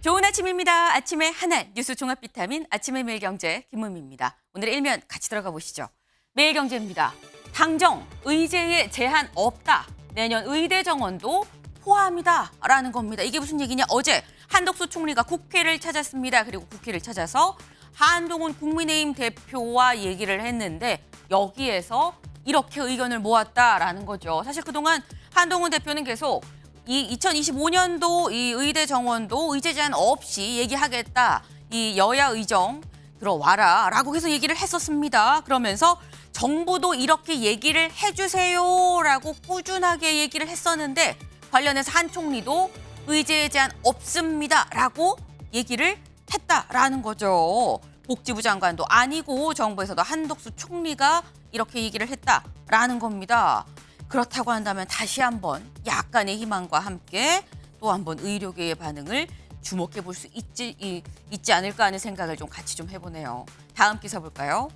좋은 아침입니다. 아침의 하나 뉴스 종합 비타민 아침의 매일경제 김은미입니다. 오늘의 일면 같이 들어가 보시죠. 매일경제입니다. 당정 의제에 제한 없다. 내년 의대 정원도 포함이다라는 겁니다. 이게 무슨 얘기냐? 어제 한덕수 총리가 국회를 찾았습니다. 그리고 국회를 찾아서 한동훈 국민의힘 대표와 얘기를 했는데 여기에서 이렇게 의견을 모았다라는 거죠. 사실 그동안 한동훈 대표는 계속 이 2025년도 이 의대 정원도 의제 제한 없이 얘기하겠다. 이 여야 의정 들어와라라고 해서 얘기를 했었습니다. 그러면서 정부도 이렇게 얘기를 해주세요라고 꾸준하게 얘기를 했었는데 관련해서 한 총리도 의제 제한 없습니다라고 얘기를 했다라는 거죠. 복지부 장관도 아니고 정부에서도 한덕수 총리가 이렇게 얘기를 했다라는 겁니다. 그렇다고 한다면 다시 한번 약간의 희망과 함께 또 한번 의료계의 반응을 주목해 볼 수 있지 않을까 하는 생각을 좀 같이 좀 해보네요. 다음 기사 볼까요?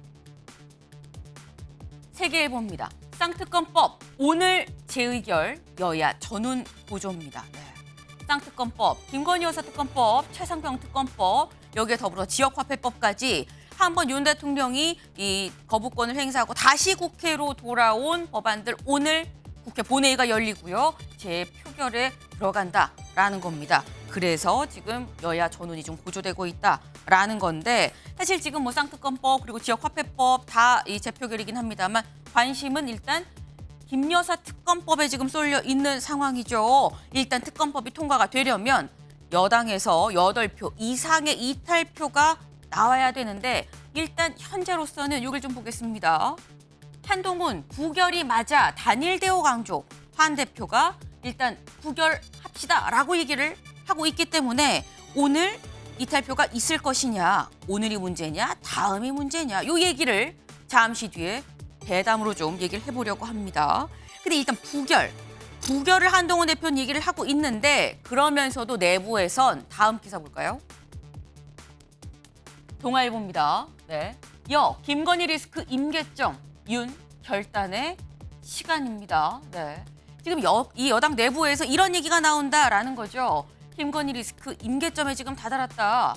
세계일보입니다. 쌍특검법 오늘 재의결 여야 전원 보조입니다. 네. 쌍특검법, 김건희 여사 특검법, 최상병 특검법 여기에 더불어 지역화폐법까지 한번 윤 대통령이 이 거부권을 행사하고 다시 국회로 돌아온 법안들 오늘 국회 본회의가 열리고요. 재표결에 들어간다라는 겁니다. 그래서 지금 여야 전원이 좀 고조되고 있다라는 건데 사실 지금 뭐 쌍특검법 그리고 지역화폐법 다 이 재표결이긴 합니다만 관심은 일단 김 여사 특검법에 지금 쏠려 있는 상황이죠. 일단 특검법이 통과가 되려면 여당에서 8표 이상의 이탈표가 나와야 되는데 일단 현재로서는 이걸 좀 보겠습니다. 한동훈 부결이 맞아 단일 대우 강조. 한 대표가 일단 부결합시다라고 얘기를 하고 있기 때문에 오늘 이탈표가 있을 것이냐, 오늘이 문제냐, 다음이 문제냐 이 얘기를 잠시 뒤에 대담으로 좀 얘기를 해보려고 합니다. 근데 일단 부결을 한동훈 대표는 얘기를 하고 있는데 그러면서도 내부에선 다음 기사 볼까요? 동아일보입니다. 네. 김건희 리스크 임계점, 윤 결단의 시간입니다. 네. 지금 이 여당 내부에서 이런 얘기가 나온다라는 거죠. 김건희 리스크 임계점에 지금 다다랐다.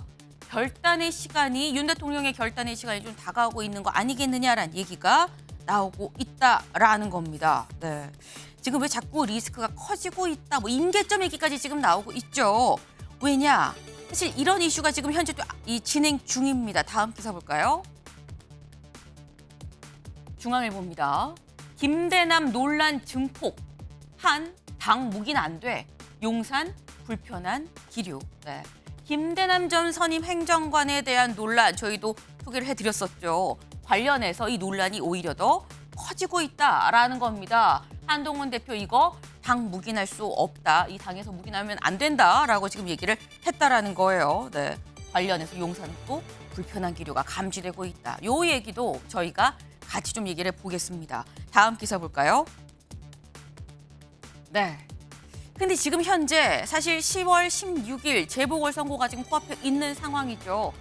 결단의 시간이 윤 대통령의 결단의 시간이 좀 다가오고 있는 거 아니겠느냐라는 얘기가 나오고 있다라는 겁니다. 네. 지금 왜 자꾸 리스크가 커지고 있다. 뭐 임계점 얘기까지 지금 나오고 있죠. 왜냐? 사실 이런 이슈가 지금 현재 또 진행 중입니다. 다음 기사 볼까요? 중앙일보입니다. 김대남 논란 증폭. 한 당 묵인 안 돼. 용산 불편한 기류. 네. 김대남 전 선임 행정관에 대한 논란 저희도 소개를 해드렸었죠. 관련해서 이 논란이 오히려 더 커지고 있다라는 겁니다. 한동훈 대표 이거 당 묵인할 수 없다. 이 당에서 묵인하면 안 된다라고 지금 얘기를 했다라는 거예요. 네. 관련해서 용산 또 불편한 기류가 감지되고 있다. 요 얘기도 저희가 같이 좀 얘기를 해보겠습니다. 다음 기사 볼까요? 네. 근데 지금 현재 사실 10월 16일 재보궐선거가 지금 코앞에 있는 상황이죠.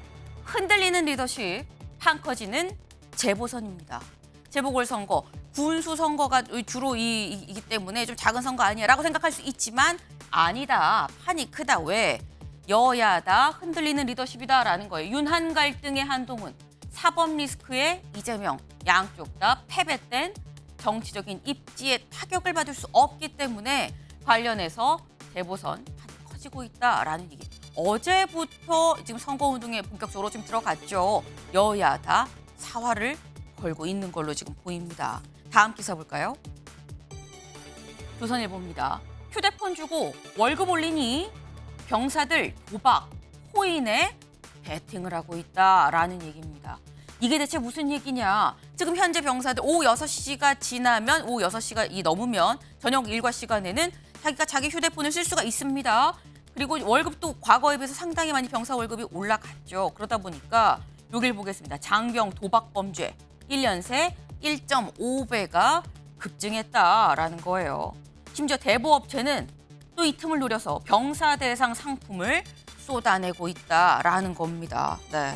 흔들리는 리더십, 판 커지는 재보선입니다. 재보궐선거, 군수선거가 주로 이기 때문에 좀 작은 선거 아니야라고 생각할 수 있지만 아니다. 판이 크다. 왜? 여야다 흔들리는 리더십이다라는 거예요. 윤한 갈등의 한동훈, 사법 리스크의 이재명, 양쪽 다 패배된 정치적인 입지에 타격을 받을 수 없기 때문에 관련해서 재보선 판이 커지고 있다라는 얘기. 어제부터 지금 선거운동에 본격적으로 지금 들어갔죠. 여야다 사활을 걸고 있는 걸로 지금 보입니다. 다음 기사 볼까요? 조선일보입니다. 휴대폰 주고 월급 올리니 병사들 도박, 코인에 베팅을 하고 있다라는 얘기입니다. 이게 대체 무슨 얘기냐? 지금 현재 병사들 오후 6시가 지나면 오후 6시가 넘으면 저녁 일과 시간에는 자기가 자기 휴대폰을 쓸 수가 있습니다. 그리고 월급도 과거에 비해서 상당히 많이 병사 월급이 올라갔죠. 그러다 보니까 여기를 보겠습니다. 장병 도박 범죄 1년 새 1.5배가 급증했다라는 거예요. 심지어 대부업체는 또 이 틈을 노려서 병사 대상 상품을 쏟아내고 있다라는 겁니다. 네.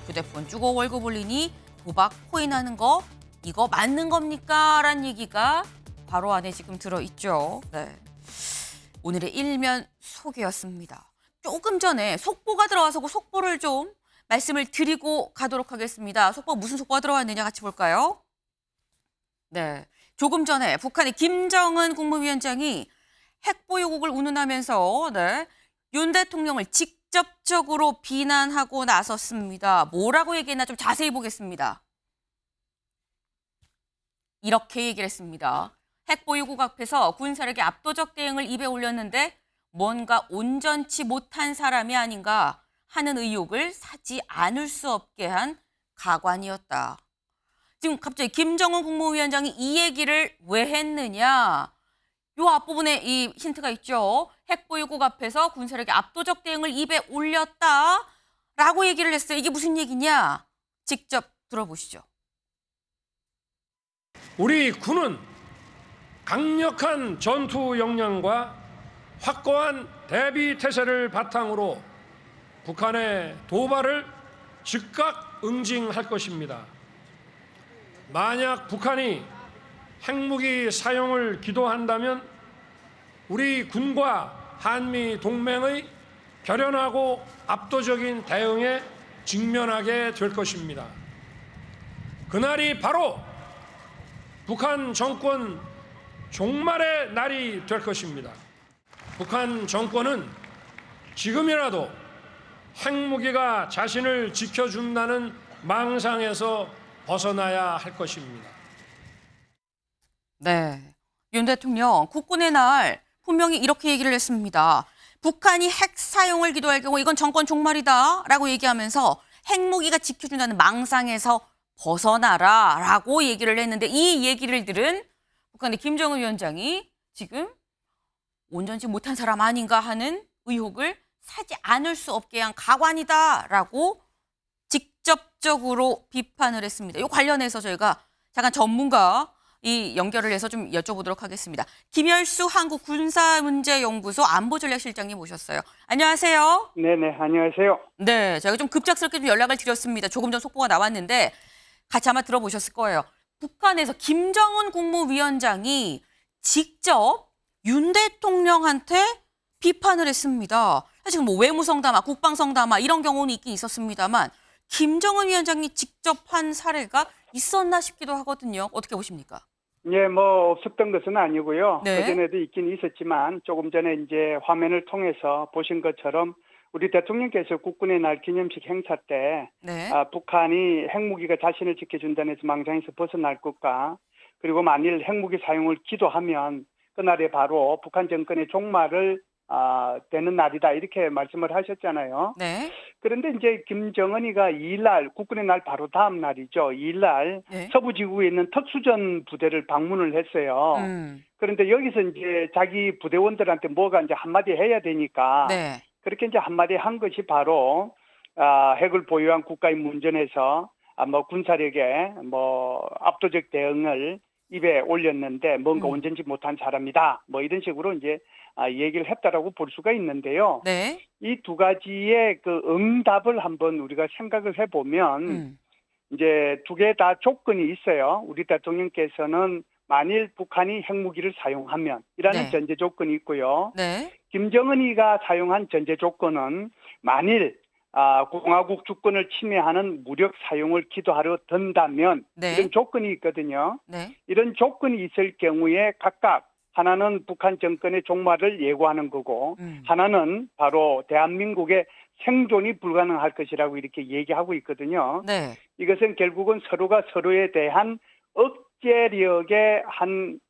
휴대폰 주고 월급 올리니 도박 코인하는 거 이거 맞는 겁니까? 라는 얘기가 바로 안에 지금 들어있죠. 네. 오늘의 일면 소개였습니다. 조금 전에 속보가 들어와서 그 속보를 좀 말씀을 드리고 가도록 하겠습니다. 속보 무슨 속보가 들어왔느냐 같이 볼까요? 네. 조금 전에 북한의 김정은 국무위원장이 핵 보유국을 운운하면서 윤 대통령을 직접적으로 비난하고 나섰습니다. 뭐라고 얘기했나 좀 자세히 보겠습니다. 이렇게 얘기를 했습니다. 핵 보유국 앞에서 군사력의 압도적 대응을 입에 올렸는데 뭔가 온전치 못한 사람이 아닌가 하는 의혹을 사지 않을 수 없게 한 가관이었다. 지금 갑자기 김정은 국무위원장이 이 얘기를 왜 했느냐? 요 앞부분에 이 힌트가 있죠. 핵 보유국 앞에서 군사력의 압도적 대응을 입에 올렸다라고 얘기를 했어요. 이게 무슨 얘기냐? 직접 들어보시죠. 우리 군은 강력한 전투 역량과 확고한 대비 태세를 바탕으로 북한의 도발을 즉각 응징할 것입니다. 만약 북한이 핵무기 사용을 기도한다면 우리 군과 한미 동맹의 결연하고 압도적인 대응에 직면하게 될 것입니다. 그날이 바로 북한 정권 종말의 날이 될 것입니다. 북한 정권은 지금이라도 핵무기가 자신을 지켜준다는 망상에서 벗어나야 할 것입니다. 네, 윤 대통령 국군의 날 분명히 이렇게 얘기를 했습니다. 북한이 핵 사용을 기도할 경우 이건 정권 종말이다라고 얘기하면서 핵무기가 지켜준다는 망상에서 벗어나라라고 얘기를 했는데 이 얘기를 들은 북한의 김정은 위원장이 지금 온전치 못한 사람 아닌가 하는 의혹을 사지 않을 수 없게 한 가관이다라고 직접적으로 비판을 했습니다. 이 관련해서 저희가 잠깐 전문가 이 연결을 해서 좀 여쭤보도록 하겠습니다. 김열수 한국군사문제연구소 안보전략실장님 모셨어요. 안녕하세요. 네네, 안녕하세요. 네, 제가 좀 급작스럽게 좀 연락을 드렸습니다. 조금 전 속보가 나왔는데 같이 아마 들어보셨을 거예요. 북한에서 김정은 국무위원장이 직접 윤 대통령한테 비판을 했습니다. 사실 뭐 외무성담화, 국방성담화 이런 경우는 있긴 있었습니다만 김정은 위원장이 직접 한 사례가 있었나 싶기도 하거든요. 어떻게 보십니까? 예, 뭐 없었던 것은 아니고요. 네. 그전에도 있긴 있었지만 조금 전에 이제 화면을 통해서 보신 것처럼 우리 대통령께서 국군의 날 기념식 행사 때 네. 북한이 핵무기가 자신을 지켜준다는 해서 망상에서 벗어날 것과 그리고 만일 핵무기 사용을 기도하면 그날에 바로 북한 정권의 종말을 되는 날이다 이렇게 말씀을 하셨잖아요. 네. 그런데 이제 김정은이가 2일날 국군의 날 바로 다음 날이죠. 2일날 네. 서부지구에 있는 특수전 부대를 방문을 했어요. 그런데 여기서 이제 자기 부대원들한테 뭐가 이제 한마디 해야 되니까 네. 그렇게 이제 한마디 한 것이 바로 핵을 보유한 국가의 문전에서 뭐 군사력의 뭐 압도적 대응을 입에 올렸는데 뭔가 온전치 못한 사람이다. 뭐 이런 식으로 이제 얘기를 했다라고 볼 수가 있는데요. 네. 이 두 가지의 그 응답을 한번 우리가 생각을 해보면 이제 두 개 다 조건이 있어요. 우리 대통령께서는 만일 북한이 핵무기를 사용하면 이라는 네. 전제 조건이 있고요. 네. 김정은이가 사용한 전제 조건은 만일 공화국 주권을 침해하는 무력 사용을 기도하려 든다면 네. 이런 조건이 있거든요. 네. 이런 조건이 있을 경우에 각각 하나는 북한 정권의 종말을 예고하는 거고 하나는 바로 대한민국의 생존이 불가능할 것이라고 이렇게 얘기하고 있거든요. 네. 이것은 결국은 서로가 서로에 대한 억제력의 한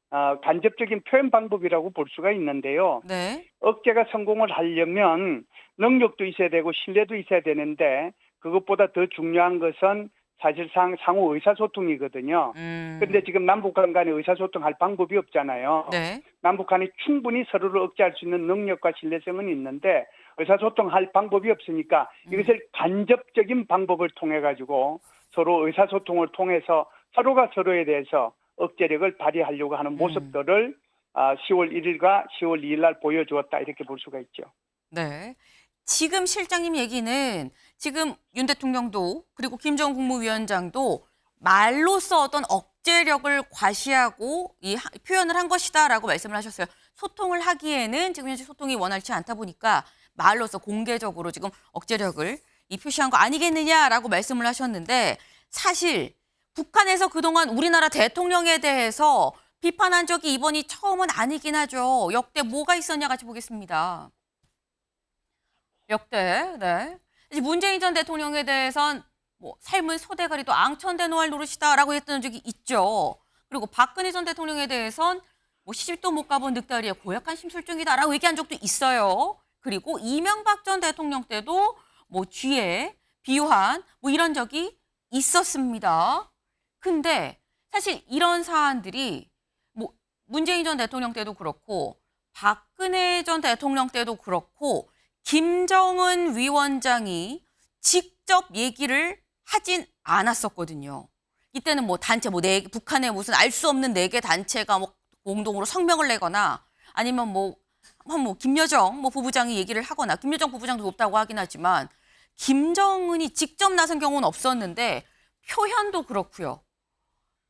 간접적인 표현 방법이라고 볼 수가 있는데요. 네. 억제가 성공을 하려면 능력도 있어야 되고 신뢰도 있어야 되는데 그것보다 더 중요한 것은 사실상 상호 의사소통이거든요. 그런데 지금 남북한 간에 의사소통할 방법이 없잖아요. 네. 남북한이 충분히 서로를 억제할 수 있는 능력과 신뢰성은 있는데 의사소통할 방법이 없으니까 이것을 간접적인 방법을 통해 가지고 서로 의사소통을 통해서 서로가 서로에 대해서 억제력을 발휘하려고 하는 모습들을 10월 1일과 10월 2일 날 보여주었다 이렇게 볼 수가 있죠. 네. 지금 실장님 얘기는 지금 윤 대통령도 그리고 김정은 국무위원장도 말로써 어떤 억제력을 과시하고 표현을 한 것이다라고 말씀을 하셨어요. 소통을 하기에는 지금 현재 소통이 원활치 않다 보니까 말로써 공개적으로 지금 억제력을 표시한 거 아니겠느냐라고 말씀을 하셨는데 사실 북한에서 그동안 우리나라 대통령에 대해서 비판한 적이 이번이 처음은 아니긴 하죠. 역대 뭐가 있었냐 같이 보겠습니다. 역대, 네. 이제 문재인 전 대통령에 대해선 뭐 삶은 소대가리도 앙천대 노할 노릇이다라고 했던 적이 있죠. 그리고 박근혜 전 대통령에 대해선 뭐 시집도 못 가본 늑다리의 고약한 심술증이다라고 얘기한 적도 있어요. 그리고 이명박 전 대통령 때도 뭐 쥐에 비유한 뭐 이런 적이 있었습니다. 근데 사실 이런 사안들이 뭐 문재인 전 대통령 때도 그렇고 박근혜 전 대통령 때도 그렇고 김정은 위원장이 직접 얘기를 하진 않았었거든요. 이때는 뭐 단체 북한의 무슨 알 수 없는 4개 단체가 뭐 공동으로 성명을 내거나 아니면 뭐 김여정 부부장이 얘기를 하거나 김여정 부부장도 높다고 하긴 하지만 김정은이 직접 나선 경우는 없었는데 표현도 그렇고요.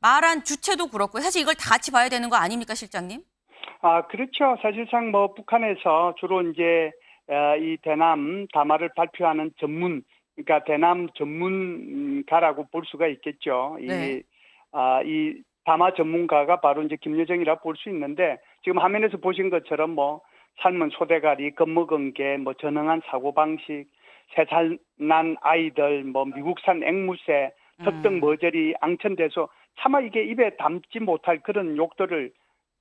말한 주체도 그렇고요. 사실 이걸 다 같이 봐야 되는 거 아닙니까, 실장님? 그렇죠. 사실상 뭐 북한에서 주로 이제 이 대남 담화를 발표하는 그러니까 대남 전문가라고 볼 수가 있겠죠. 네. 이 담화 전문가가 바로 이제 김여정이라 볼 수 있는데 지금 화면에서 보신 것처럼 뭐 삶은 소대가리, 겁먹은 게, 뭐 전형한 사고방식, 3살 난 아이들, 뭐 미국산 앵무새, 특등 머저리, 앙천대소 차마 이게 입에 담지 못할 그런 욕들을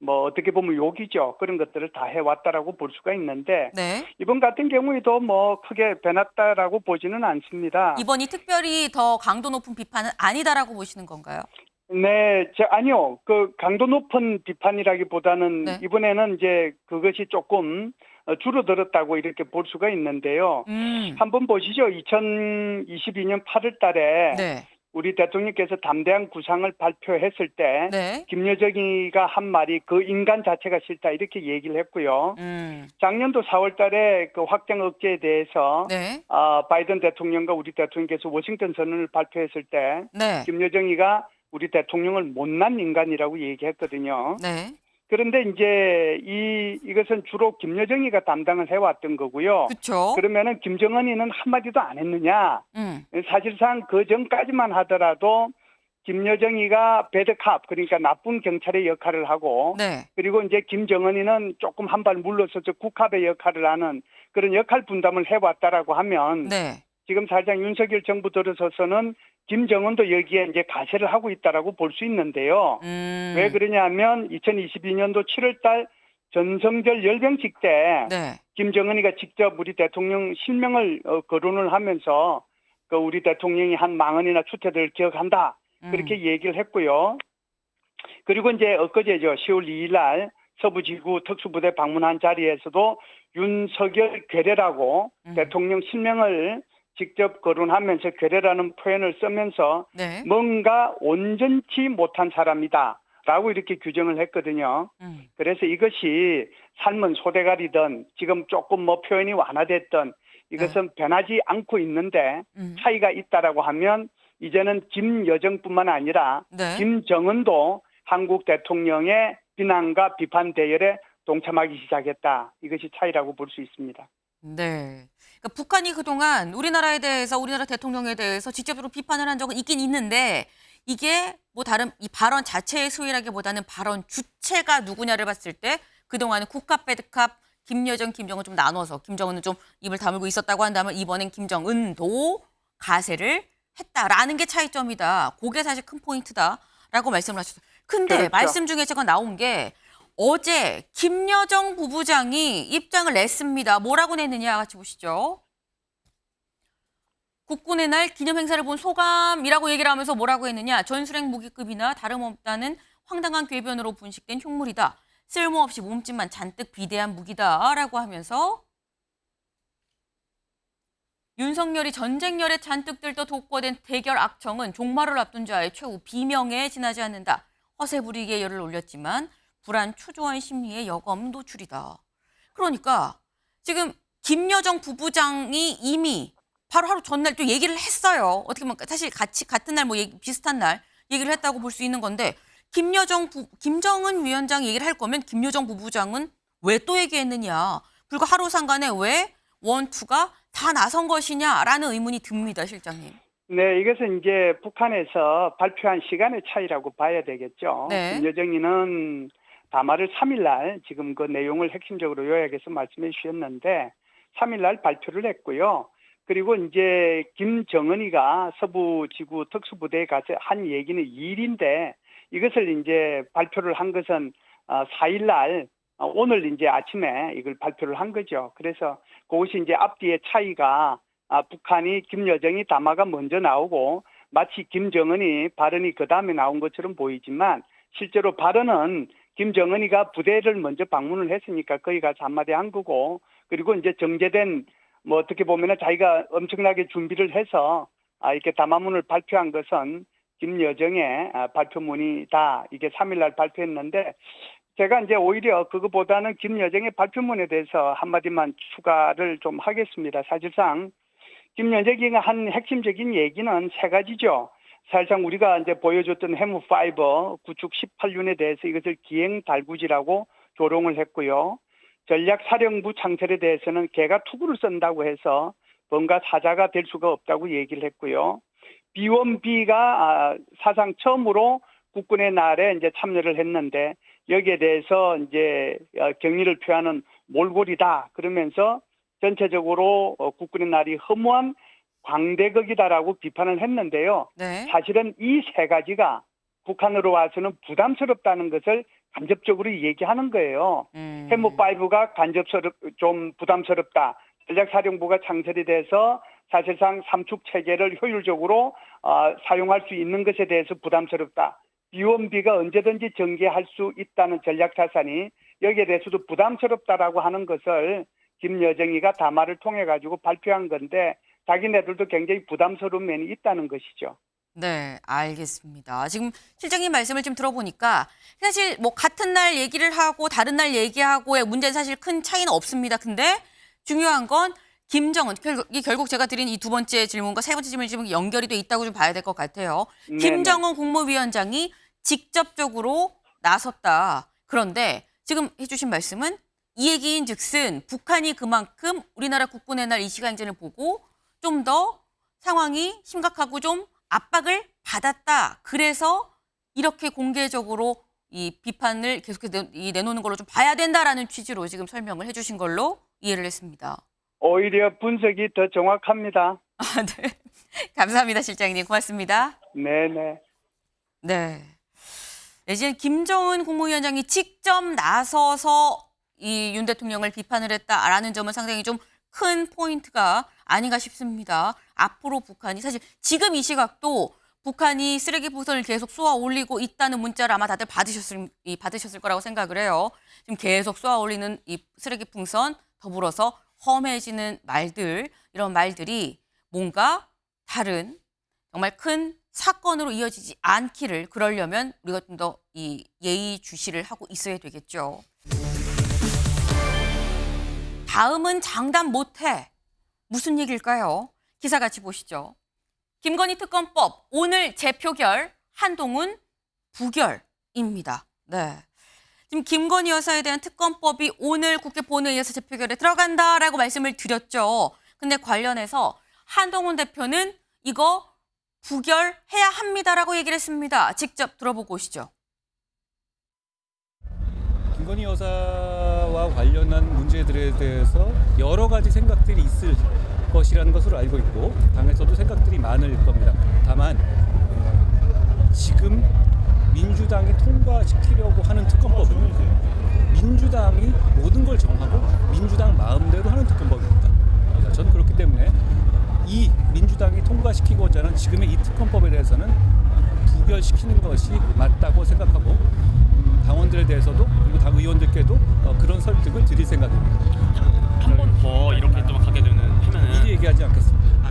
뭐 어떻게 보면 욕이죠. 그런 것들을 다 해왔다라고 볼 수가 있는데 네. 이번 같은 경우에도 뭐 크게 변했다라고 보지는 않습니다. 이번이 특별히 더 강도 높은 비판은 아니다라고 보시는 건가요? 네, 아니요. 그 강도 높은 비판이라기보다는 네. 이번에는 이제 그것이 조금 줄어들었다고 이렇게 볼 수가 있는데요. 한번 보시죠. 2022년 8월 달에 네. 우리 대통령께서 담대한 구상을 발표했을 때 네. 김여정이가 한 말이 그 인간 자체가 싫다 이렇게 얘기를 했고요. 작년도 4월 달에 그 확장 억제에 대해서 네. 바이든 대통령과 우리 대통령께서 워싱턴 선언을 발표했을 때 네. 김여정이가 우리 대통령을 못난 인간이라고 얘기했거든요. 네. 그런데 이제 이것은 주로 김여정이가 담당을 해왔던 거고요. 그렇죠. 그러면은 김정은이는 한마디도 안 했느냐? 음. 사실상 그 전까지만 하더라도 김여정이가 배드캅 그러니까 나쁜 경찰의 역할을 하고 네. 그리고 이제 김정은이는 조금 한 발 물러서서 국합의 역할을 하는 그런 역할 분담을 해왔다라고 하면 네. 지금 사실상 윤석열 정부 들어서서는 김정은도 여기에 이제 가세를 하고 있다라고 볼 수 있는데요. 왜 그러냐면 2022년도 7월달 전성절 열병식 때 네. 김정은이가 직접 우리 대통령 실명을 거론을 하면서 그 우리 대통령이 한 망언이나 추태들을 기억한다 그렇게 얘기를 했고요. 그리고 이제 엊그제죠. 10월 2일 날 서부지구 특수부대 방문한 자리에서도 윤석열 괴뢰라고 대통령 실명을 직접 거론하면서 괴뢰라는 표현을 쓰면서 네. 뭔가 온전치 못한 사람이다라고 이렇게 규정을 했거든요. 그래서 이것이 삶은 소대가리든 지금 조금 뭐 표현이 완화됐던 이것은 변하지 않고 있는데 차이가 있다라고 하면 이제는 김여정뿐만 아니라 네. 김정은도 한국 대통령의 비난과 비판 대열에 동참하기 시작했다. 이것이 차이라고 볼 수 있습니다. 네. 그러니까 북한이 그동안 우리나라에 대해서 우리나라 대통령에 대해서 직접적으로 비판을 한 적은 있긴 있는데 이게 뭐 다른 이 발언 자체의 수위라기보다는 발언 주체가 누구냐를 봤을 때 그동안은 국합, 배드캅, 김여정, 김정은 좀 나눠서 김정은은 좀 입을 다물고 있었다고 한다면 이번엔 김정은도 가세를 했다라는 게 차이점이다. 그게 사실 큰 포인트다라고 말씀을 하셨어요. 근데 그렇죠. 말씀 중에 제가 나온 게 어제 김여정 부부장이 입장을 냈습니다. 뭐라고 냈느냐 같이 보시죠. 국군의 날 기념 행사를 본 소감이라고 얘기를 하면서 뭐라고 했느냐. 전술핵 무기급이나 다름없다는 황당한 궤변으로 분식된 흉물이다. 쓸모없이 몸집만 잔뜩 비대한 무기다라고 하면서 윤석열이 전쟁열에 잔뜩 들떠 독거된 대결 악청은 종말을 앞둔 자의 최후 비명에 지나지 않는다. 허세 부리기에 열을 올렸지만 불안 초조한 심리의 여검 노출이다. 그러니까 지금 김여정 부부장이 이미 바로 하루 전날 또 얘기를 했어요. 어떻게 보면 사실 같은 날 뭐 비슷한 날 얘기를 했다고 볼 수 있는 건데 김정은 위원장 얘기를 할 거면 김여정 부부장은 왜 또 얘기했느냐. 불과 하루 상간에 왜 원투가 다 나선 것이냐라는 의문이 듭니다, 실장님. 네, 이것은 이제 북한에서 발표한 시간의 차이라고 봐야 되겠죠. 네. 김여정이는 담화를 3일 날 지금 그 내용을 핵심적으로 요약해서 말씀해 주셨는데 3일 날 발표를 했고요. 그리고 이제 김정은이가 서부지구 특수부대에 가서 한 얘기는 2일인데 이것을 이제 발표를 한 것은 4일 날 오늘 이제 아침에 이걸 발표를 한 거죠. 그래서 그것이 이제 앞뒤의 차이가 북한이 김여정이 담화가 먼저 나오고 마치 김정은이 발언이 그 다음에 나온 것처럼 보이지만 실제로 발언은 김정은이가 부대를 먼저 방문을 했으니까 거기 가서 한마디 한 거고 그리고 이제 정제된 뭐 어떻게 보면은 자기가 엄청나게 준비를 해서 이렇게 담화문을 발표한 것은 김여정의 발표문이다. 이게 3일날 발표했는데 제가 이제 오히려 그거보다는 김여정의 발표문에 대해서 한마디만 추가를 좀 하겠습니다. 사실상 김여정이가 한 핵심적인 얘기는 세 가지죠. 사실상 우리가 이제 보여줬던 해무5 구축 18년에 대해서 이것을 기행 달구지라고 조롱을 했고요. 전략사령부 창설에 대해서는 개가 투구를 쓴다고 해서 뭔가 사자가 될 수가 없다고 얘기를 했고요. B1B가 사상 처음으로 국군의 날에 이제 참여를 했는데 여기에 대해서 이제 경의를 표하는 몰골이다. 그러면서 전체적으로 국군의 날이 허무한 광대극이다라고 비판을 했는데요. 네. 사실은 이 세 가지가 북한으로 와서는 부담스럽다는 것을 간접적으로 얘기하는 거예요. 해무5가 좀 부담스럽다. 전략사령부가 창설이 돼서 사실상 삼축 체계를 효율적으로 사용할 수 있는 것에 대해서 부담스럽다. B1B가 언제든지 전개할 수 있다는 전략자산이 여기에 대해서도 부담스럽다라고 하는 것을 김여정이가 담화를 통해 가지고 발표한 건데 자기네들도 굉장히 부담스러운 면이 있다는 것이죠. 네, 알겠습니다. 지금 실장님 말씀을 좀 들어보니까 사실 뭐 같은 날 얘기를 하고 다른 날 얘기하고의 문제는 사실 큰 차이는 없습니다. 근데 중요한 건 김정은, 결국 제가 드린 이 두 번째 질문과 세 번째 질문이 좀 연결이 돼 있다고 좀 봐야 될 것 같아요. 네네. 김정은 국무위원장이 직접적으로 나섰다. 그런데 지금 해주신 말씀은 이 얘기인 즉슨 북한이 그만큼 우리나라 국군의 날 이 시간제를 보고 좀 더 상황이 심각하고 좀 압박을 받았다. 그래서 이렇게 공개적으로 이 비판을 계속해서 내놓는 걸로 좀 봐야 된다라는 취지로 지금 설명을 해주신 걸로 이해를 했습니다. 오히려 분석이 더 정확합니다. 네. 감사합니다, 실장님. 고맙습니다. 네네. 네. 내지는 김정은 국무위원장이 직접 나서서 이 윤 대통령을 비판을 했다라는 점은 상당히 좀 큰 포인트가 아닌가 싶습니다. 앞으로 북한이 사실 지금 이 시각도 북한이 쓰레기 풍선을 계속 쏘아 올리고 있다는 문자를 아마 다들 받으셨을 거라고 생각을 해요. 지금 계속 쏘아 올리는 이 쓰레기 풍선 더불어서 험해지는 말들, 이런 말들이 뭔가 다른 정말 큰 사건으로 이어지지 않기를 그러려면 우리가 좀 더 이 예의주시를 하고 있어야 되겠죠. 다음은 장담 못해. 무슨 얘기일까요? 기사 같이 보시죠. 김건희 특검법 오늘 재표결, 한동훈 부결입니다. 네. 지금 김건희 여사에 대한 특검법이 오늘 국회 본회의에서 재표결에 들어간다라고 말씀을 드렸죠. 근데 관련해서 한동훈 대표는 이거 부결해야 합니다라고 얘기를 했습니다. 직접 들어보고 오시죠. 김건희 여사와 관련한 문제들에 대해서 여러 가지 생각들이 있을 것이라는 것으로 알고 있고 당에서도 생각들이 많을 겁니다. 다만 지금 민주당이 통과시키려고 하는 특검법은 민주당이 모든 걸 정하고 민주당 마음대로 하는 특검법입니다. 저는 그렇기 때문에 이 민주당이 통과시키고자 하는 지금의 이 특검법에 대해서는 부결시키는 것이 맞다고 생각하고 당원들에 대해서도 그리고 당 의원들께도 그런 설득을 드릴 생각입니다. 한 번 더 이렇게 또 하게 하면은 미리 얘기하지 않겠습니다.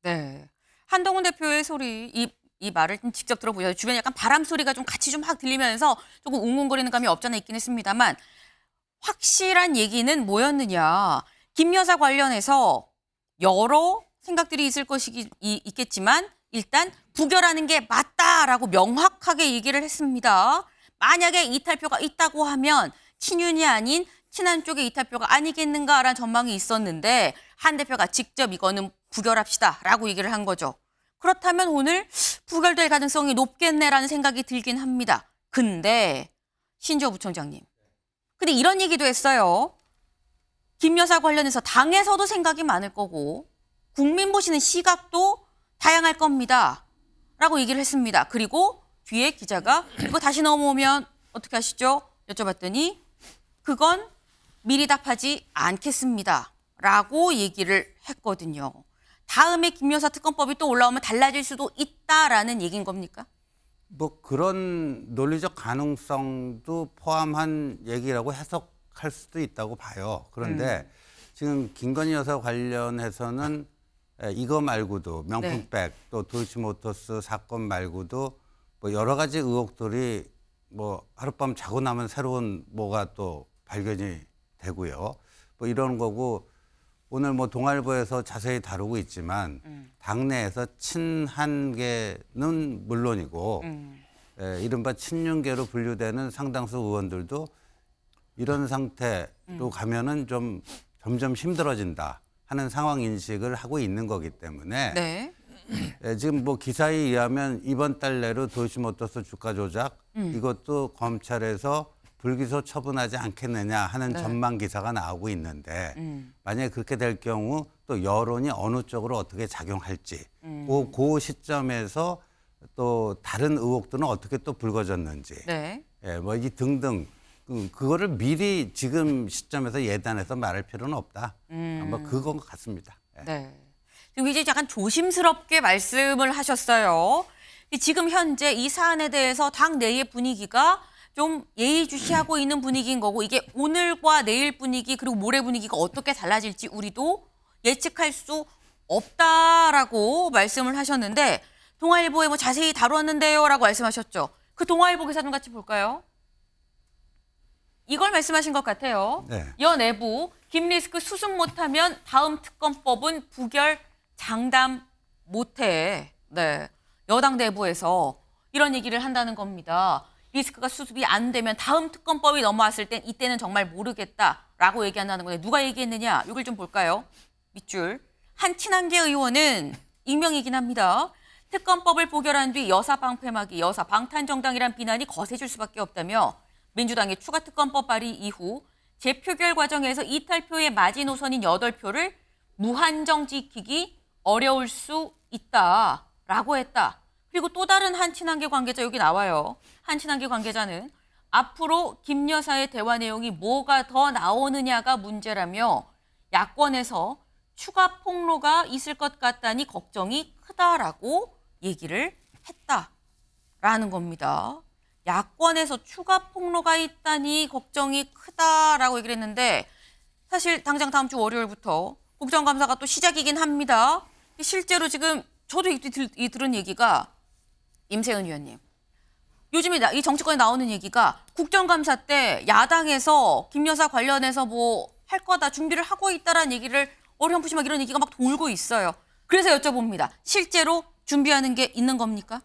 네. 한동훈 대표의 소리, 이 말을 좀 직접 들어보죠. 주변에 약간 바람 소리가 좀 같이 좀 확 들리면서 조금 웅웅거리는 감이 없지 않아 있긴 했습니다만 확실한 얘기는 뭐였느냐. 김 여사 관련해서 여러 생각들이 있을 있겠지만 일단 부결하는 게 맞다라고 명확하게 얘기를 했습니다. 만약에 이탈표가 있다고 하면 친윤이 아닌 친한 쪽의 이탈표가 아니겠는가라는 전망이 있었는데 한 대표가 직접 이거는 부결합시다라고 얘기를 한 거죠. 그렇다면 오늘 부결될 가능성이 높겠네라는 생각이 들긴 합니다. 근데 신지호 부총장님, 근데 이런 얘기도 했어요. 김 여사 관련해서 당에서도 생각이 많을 거고 국민 보시는 시각도 다양할 겁니다. 라고 얘기를 했습니다. 그리고 뒤에 기자가 이거 다시 넘어오면 어떻게 하시죠? 여쭤봤더니 그건 미리 답하지 않겠습니다. 라고 얘기를 했거든요. 다음에 김 여사 특검법이 또 올라오면 달라질 수도 있다라는 얘기인 겁니까? 뭐 그런 논리적 가능성도 포함한 얘기라고 해석할 수도 있다고 봐요. 그런데 지금 김건희 여사 관련해서는 이거 말고도 명품백 또 도이치모터스 사건 말고도 뭐 여러 가지 의혹들이 뭐 하룻밤 자고 나면 새로운 뭐가 또 발견이 되고요. 뭐 이런 거고 오늘 뭐 동아일보에서 자세히 다루고 있지만 당내에서 친한계는 물론이고 이른바 친윤계로 분류되는 상당수 의원들도 이런 상태로 가면은 좀 점점 힘들어진다 하는 상황 인식을 하고 있는 거기 때문에 네. 지금 뭐 기사에 의하면 이번 달 내로 도이치모터스 주가 조작 이것도 검찰에서 불기소 처분하지 않겠느냐 하는 전망 기사가 나오고 있는데 만약에 그렇게 될 경우 또 여론이 어느 쪽으로 어떻게 작용할지 그 시점에서 또 다른 의혹들은 어떻게 또 불거졌는지 네. 뭐 이 등등 그거를 미리 지금 시점에서 예단해서 말할 필요는 없다. 아마 그건 것 같습니다. 네. 지금 이제 약간 조심스럽게 말씀을 하셨어요. 지금 현재 이 사안에 대해서 당 내의 분위기가 좀 예의주시하고 있는 분위기인 거고 이게 오늘과 내일 분위기 그리고 모레 분위기가 어떻게 달라질지 우리도 예측할 수 없다라고 말씀을 하셨는데 동아일보에 뭐 자세히 다뤘는데요라고 말씀하셨죠. 그 동아일보 기사 좀 같이 볼까요? 이걸 말씀하신 것 같아요. 네. 여 내부 김리스크 수습 못하면 다음 특검법은 부결 장담 못해. 네. 여당 내부에서 이런 얘기를 한다는 겁니다. 리스크가 수습이 안 되면 다음 특검법이 넘어왔을 땐 이때는 정말 모르겠다라고 얘기한다는 건데 누가 얘기했느냐? 이걸 좀 볼까요? 밑줄. 한 친한계 의원은 익명이긴 합니다. 특검법을 부결한 뒤 여사 방패막이 여사 방탄정당이란 비난이 거세질 수밖에 없다며 민주당의 추가 특검법 발의 이후 재표결 과정에서 이탈표의 마지노선인 8표를 무한정 지키기 어려울 수 있다라고 했다. 그리고 또 다른 한 친한계 관계자 여기 나와요. 한 친한계 관계자는 앞으로 김 여사의 대화 내용이 뭐가 더 나오느냐가 문제라며 야권에서 추가 폭로가 있을 것 같다니 걱정이 크다라고 얘기를 했다라는 겁니다. 야권에서 추가 폭로가 있다니 걱정이 크다라고 얘기를 했는데 사실 당장 다음 주 월요일부터 국정감사가 또 시작이긴 합니다. 실제로 지금 저도 들은 얘기가 임세은 의원님. 요즘에 이 정치권에 나오는 얘기가 국정감사 때 야당에서 김 여사 관련해서 뭐 할 거다 준비를 하고 있다라는 얘기를 어렴풋이 막 이런 얘기가 막 돌고 있어요. 그래서 여쭤봅니다. 실제로 준비하는 게 있는 겁니까?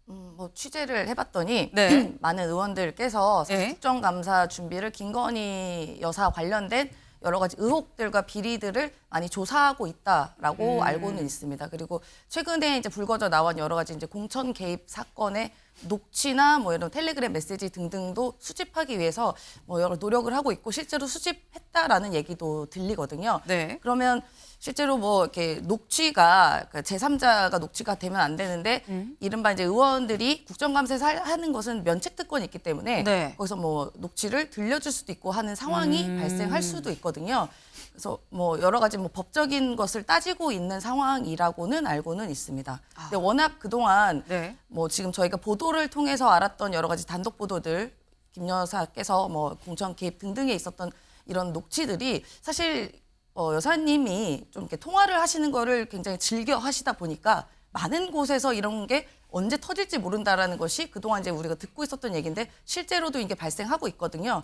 뭐 취재를 해봤더니 네. 많은 의원들께서 네. 국정감사 준비를 김건희 여사 관련된 여러 가지 의혹들과 비리들을 많이 조사하고 있다라고 알고는 있습니다. 그리고 최근에 이제 불거져 나온 여러 가지 이제 공천 개입 사건의 녹취나 뭐 이런 텔레그램 메시지 등등도 수집하기 위해서 뭐 여러 노력을 하고 있고 실제로 수집했다라는 얘기도 들리거든요. 네. 그러면 실제로 뭐 이렇게 녹취가 그러니까 제3자가 녹취가 되면 안 되는데 이른바 이제 의원들이 국정감사에서 하는 것은 면책 특권이 있기 때문에 네. 거기서 뭐 녹취를 들려줄 수도 있고 하는 상황이 발생할 수도 있거든요. 그래서 뭐 여러 가지 뭐 법적인 것을 따지고 있는 상황이라고는 알고는 있습니다. 근데 워낙 그동안 네. 뭐 지금 저희가 보도를 통해서 알았던 여러 가지 단독 보도들 김 여사께서 뭐 공천 개입 등등에 있었던 이런 녹취들이 사실 여사님이 좀 이렇게 통화를 하시는 거를 굉장히 즐겨 하시다 보니까 많은 곳에서 이런 게 언제 터질지 모른다라는 것이 그동안 이제 우리가 듣고 있었던 얘기인데 실제로도 이게 발생하고 있거든요.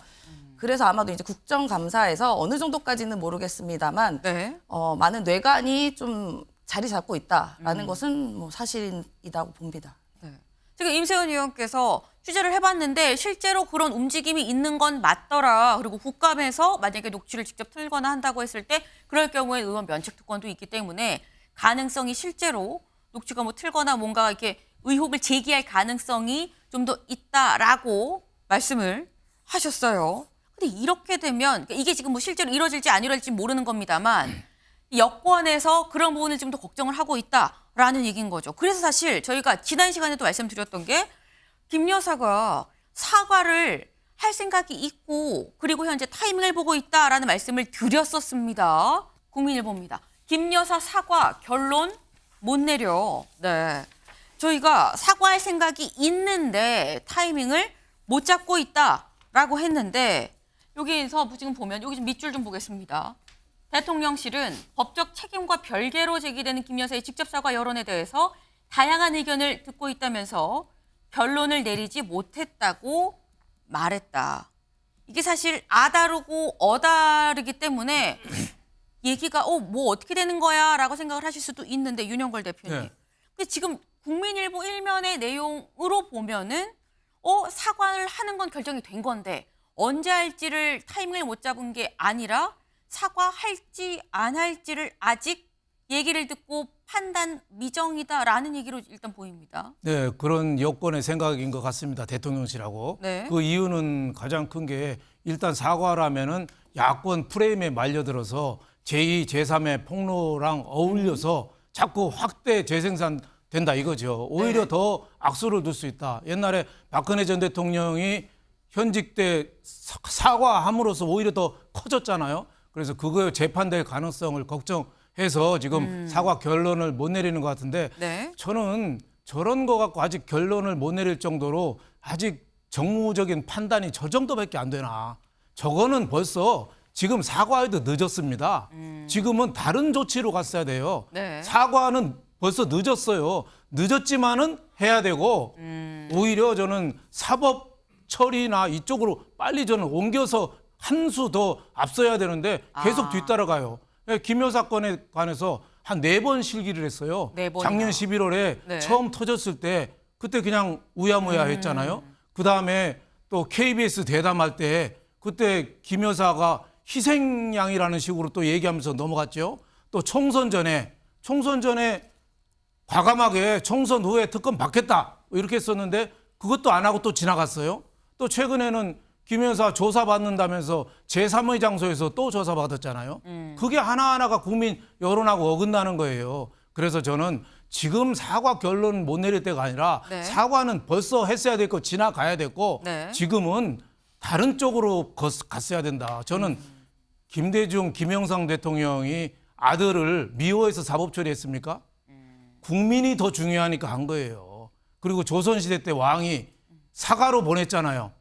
그래서 아마도 이제 국정감사에서 어느 정도까지는 모르겠습니다만 네. 많은 뇌관이 좀 자리 잡고 있다라는 것은 뭐 사실이라고 봅니다. 네. 지금 임세훈 의원께서 취재를 해봤는데 실제로 그런 움직임이 있는 건 맞더라. 그리고 국감에서 만약에 녹취를 직접 틀거나 한다고 했을 때 그럴 경우에 의원 면책 특권도 있기 때문에 가능성이 실제로 녹취가 뭐 틀거나 뭔가 이렇게 의혹을 제기할 가능성이 좀 더 있다라고 말씀을 하셨어요. 근데 이렇게 되면 이게 지금 뭐 실제로 이루어질지 안 이루어질지 모르는 겁니다만 여권에서 그런 부분을 좀 더 걱정을 하고 있다라는 얘기인 거죠. 그래서 사실 저희가 지난 시간에도 말씀드렸던 게 김 여사가 사과를 할 생각이 있고 그리고 현재 타이밍을 보고 있다라는 말씀을 드렸었습니다. 국민일보입니다. 김 여사 사과 결론 못 내려. 네. 저희가 사과할 생각이 있는데 타이밍을 못 잡고 있다라고 했는데 여기에서 지금 보면 여기 좀 밑줄 좀 보겠습니다. 대통령실은 법적 책임과 별개로 제기되는 김 여사의 직접 사과 여론에 대해서 다양한 의견을 듣고 있다면서 결론을 내리지 못했다고 말했다. 이게 사실 아다르고 어다르기 때문에 얘기가 뭐 어떻게 되는 거야 라고 생각을 하실 수도 있는데 윤영걸 대표님. 네. 근데 지금 국민일보 일면의 내용으로 보면은 사과를 하는 건 결정이 된 건데 언제 할지를 타이밍을 못 잡은 게 아니라 사과할지 안 할지를 아직 얘기를 듣고 판단 미정이다라는 얘기로 일단 보입니다. 네, 그런 여권의 생각인 것 같습니다. 대통령실하고. 네. 그 이유는 가장 큰 게 일단 사과라면은 야권 프레임에 말려들어서 제2, 제3의 폭로랑 어울려서 자꾸 확대 재생산 된다 이거죠. 오히려 네. 더 악수를 둘 수 있다. 옛날에 박근혜 전 대통령이 현직 때 사과함으로써 오히려 더 커졌잖아요. 그래서 그거에 재판될 가능성을 걱정해서 지금 사과 결론을 못 내리는 것 같은데 네. 저는 저런 거 갖고 아직 결론을 못 내릴 정도로 아직 정무적인 판단이 저 정도밖에 안 되나. 저거는 벌써 지금 사과해도 늦었습니다. 지금은 다른 조치로 갔어야 돼요. 네. 사과는 벌써 늦었어요. 늦었지만은 해야 되고 오히려 저는 사법 처리나 이쪽으로 빨리 저는 옮겨서 한 수 더 앞서야 되는데 계속 뒤따라가요. 김 여사 건에 관해서 한 4번 실기를 했어요. 4번이나. 작년 11월에 네. 처음 터졌을 때 그때 그냥 우야무야 했잖아요. 그다음에 또 KBS 대담할 때 그때 김 여사가 희생양이라는 식으로 또 얘기하면서 넘어갔죠. 또 총선 전에 과감하게 총선 후에 특검 받겠다 이렇게 했었는데 그것도 안 하고 또 지나갔어요. 또 최근에는 김 여사 조사받는다면서 제3의 장소에서 또 조사받았잖아요. 그게 하나하나가 국민 여론하고 어긋나는 거예요. 그래서 저는 지금 사과 결론 못 내릴 때가 아니라 네. 사과는 벌써 했어야 될 거 지나가야 됐고 네. 지금은 다른 쪽으로 갔어야 된다. 저는 김대중, 김영삼 대통령이 아들을 미워해서 사법 처리했습니까? 국민이 더 중요하니까 한 거예요. 그리고 조선시대 때 왕이 사과로 보냈잖아요.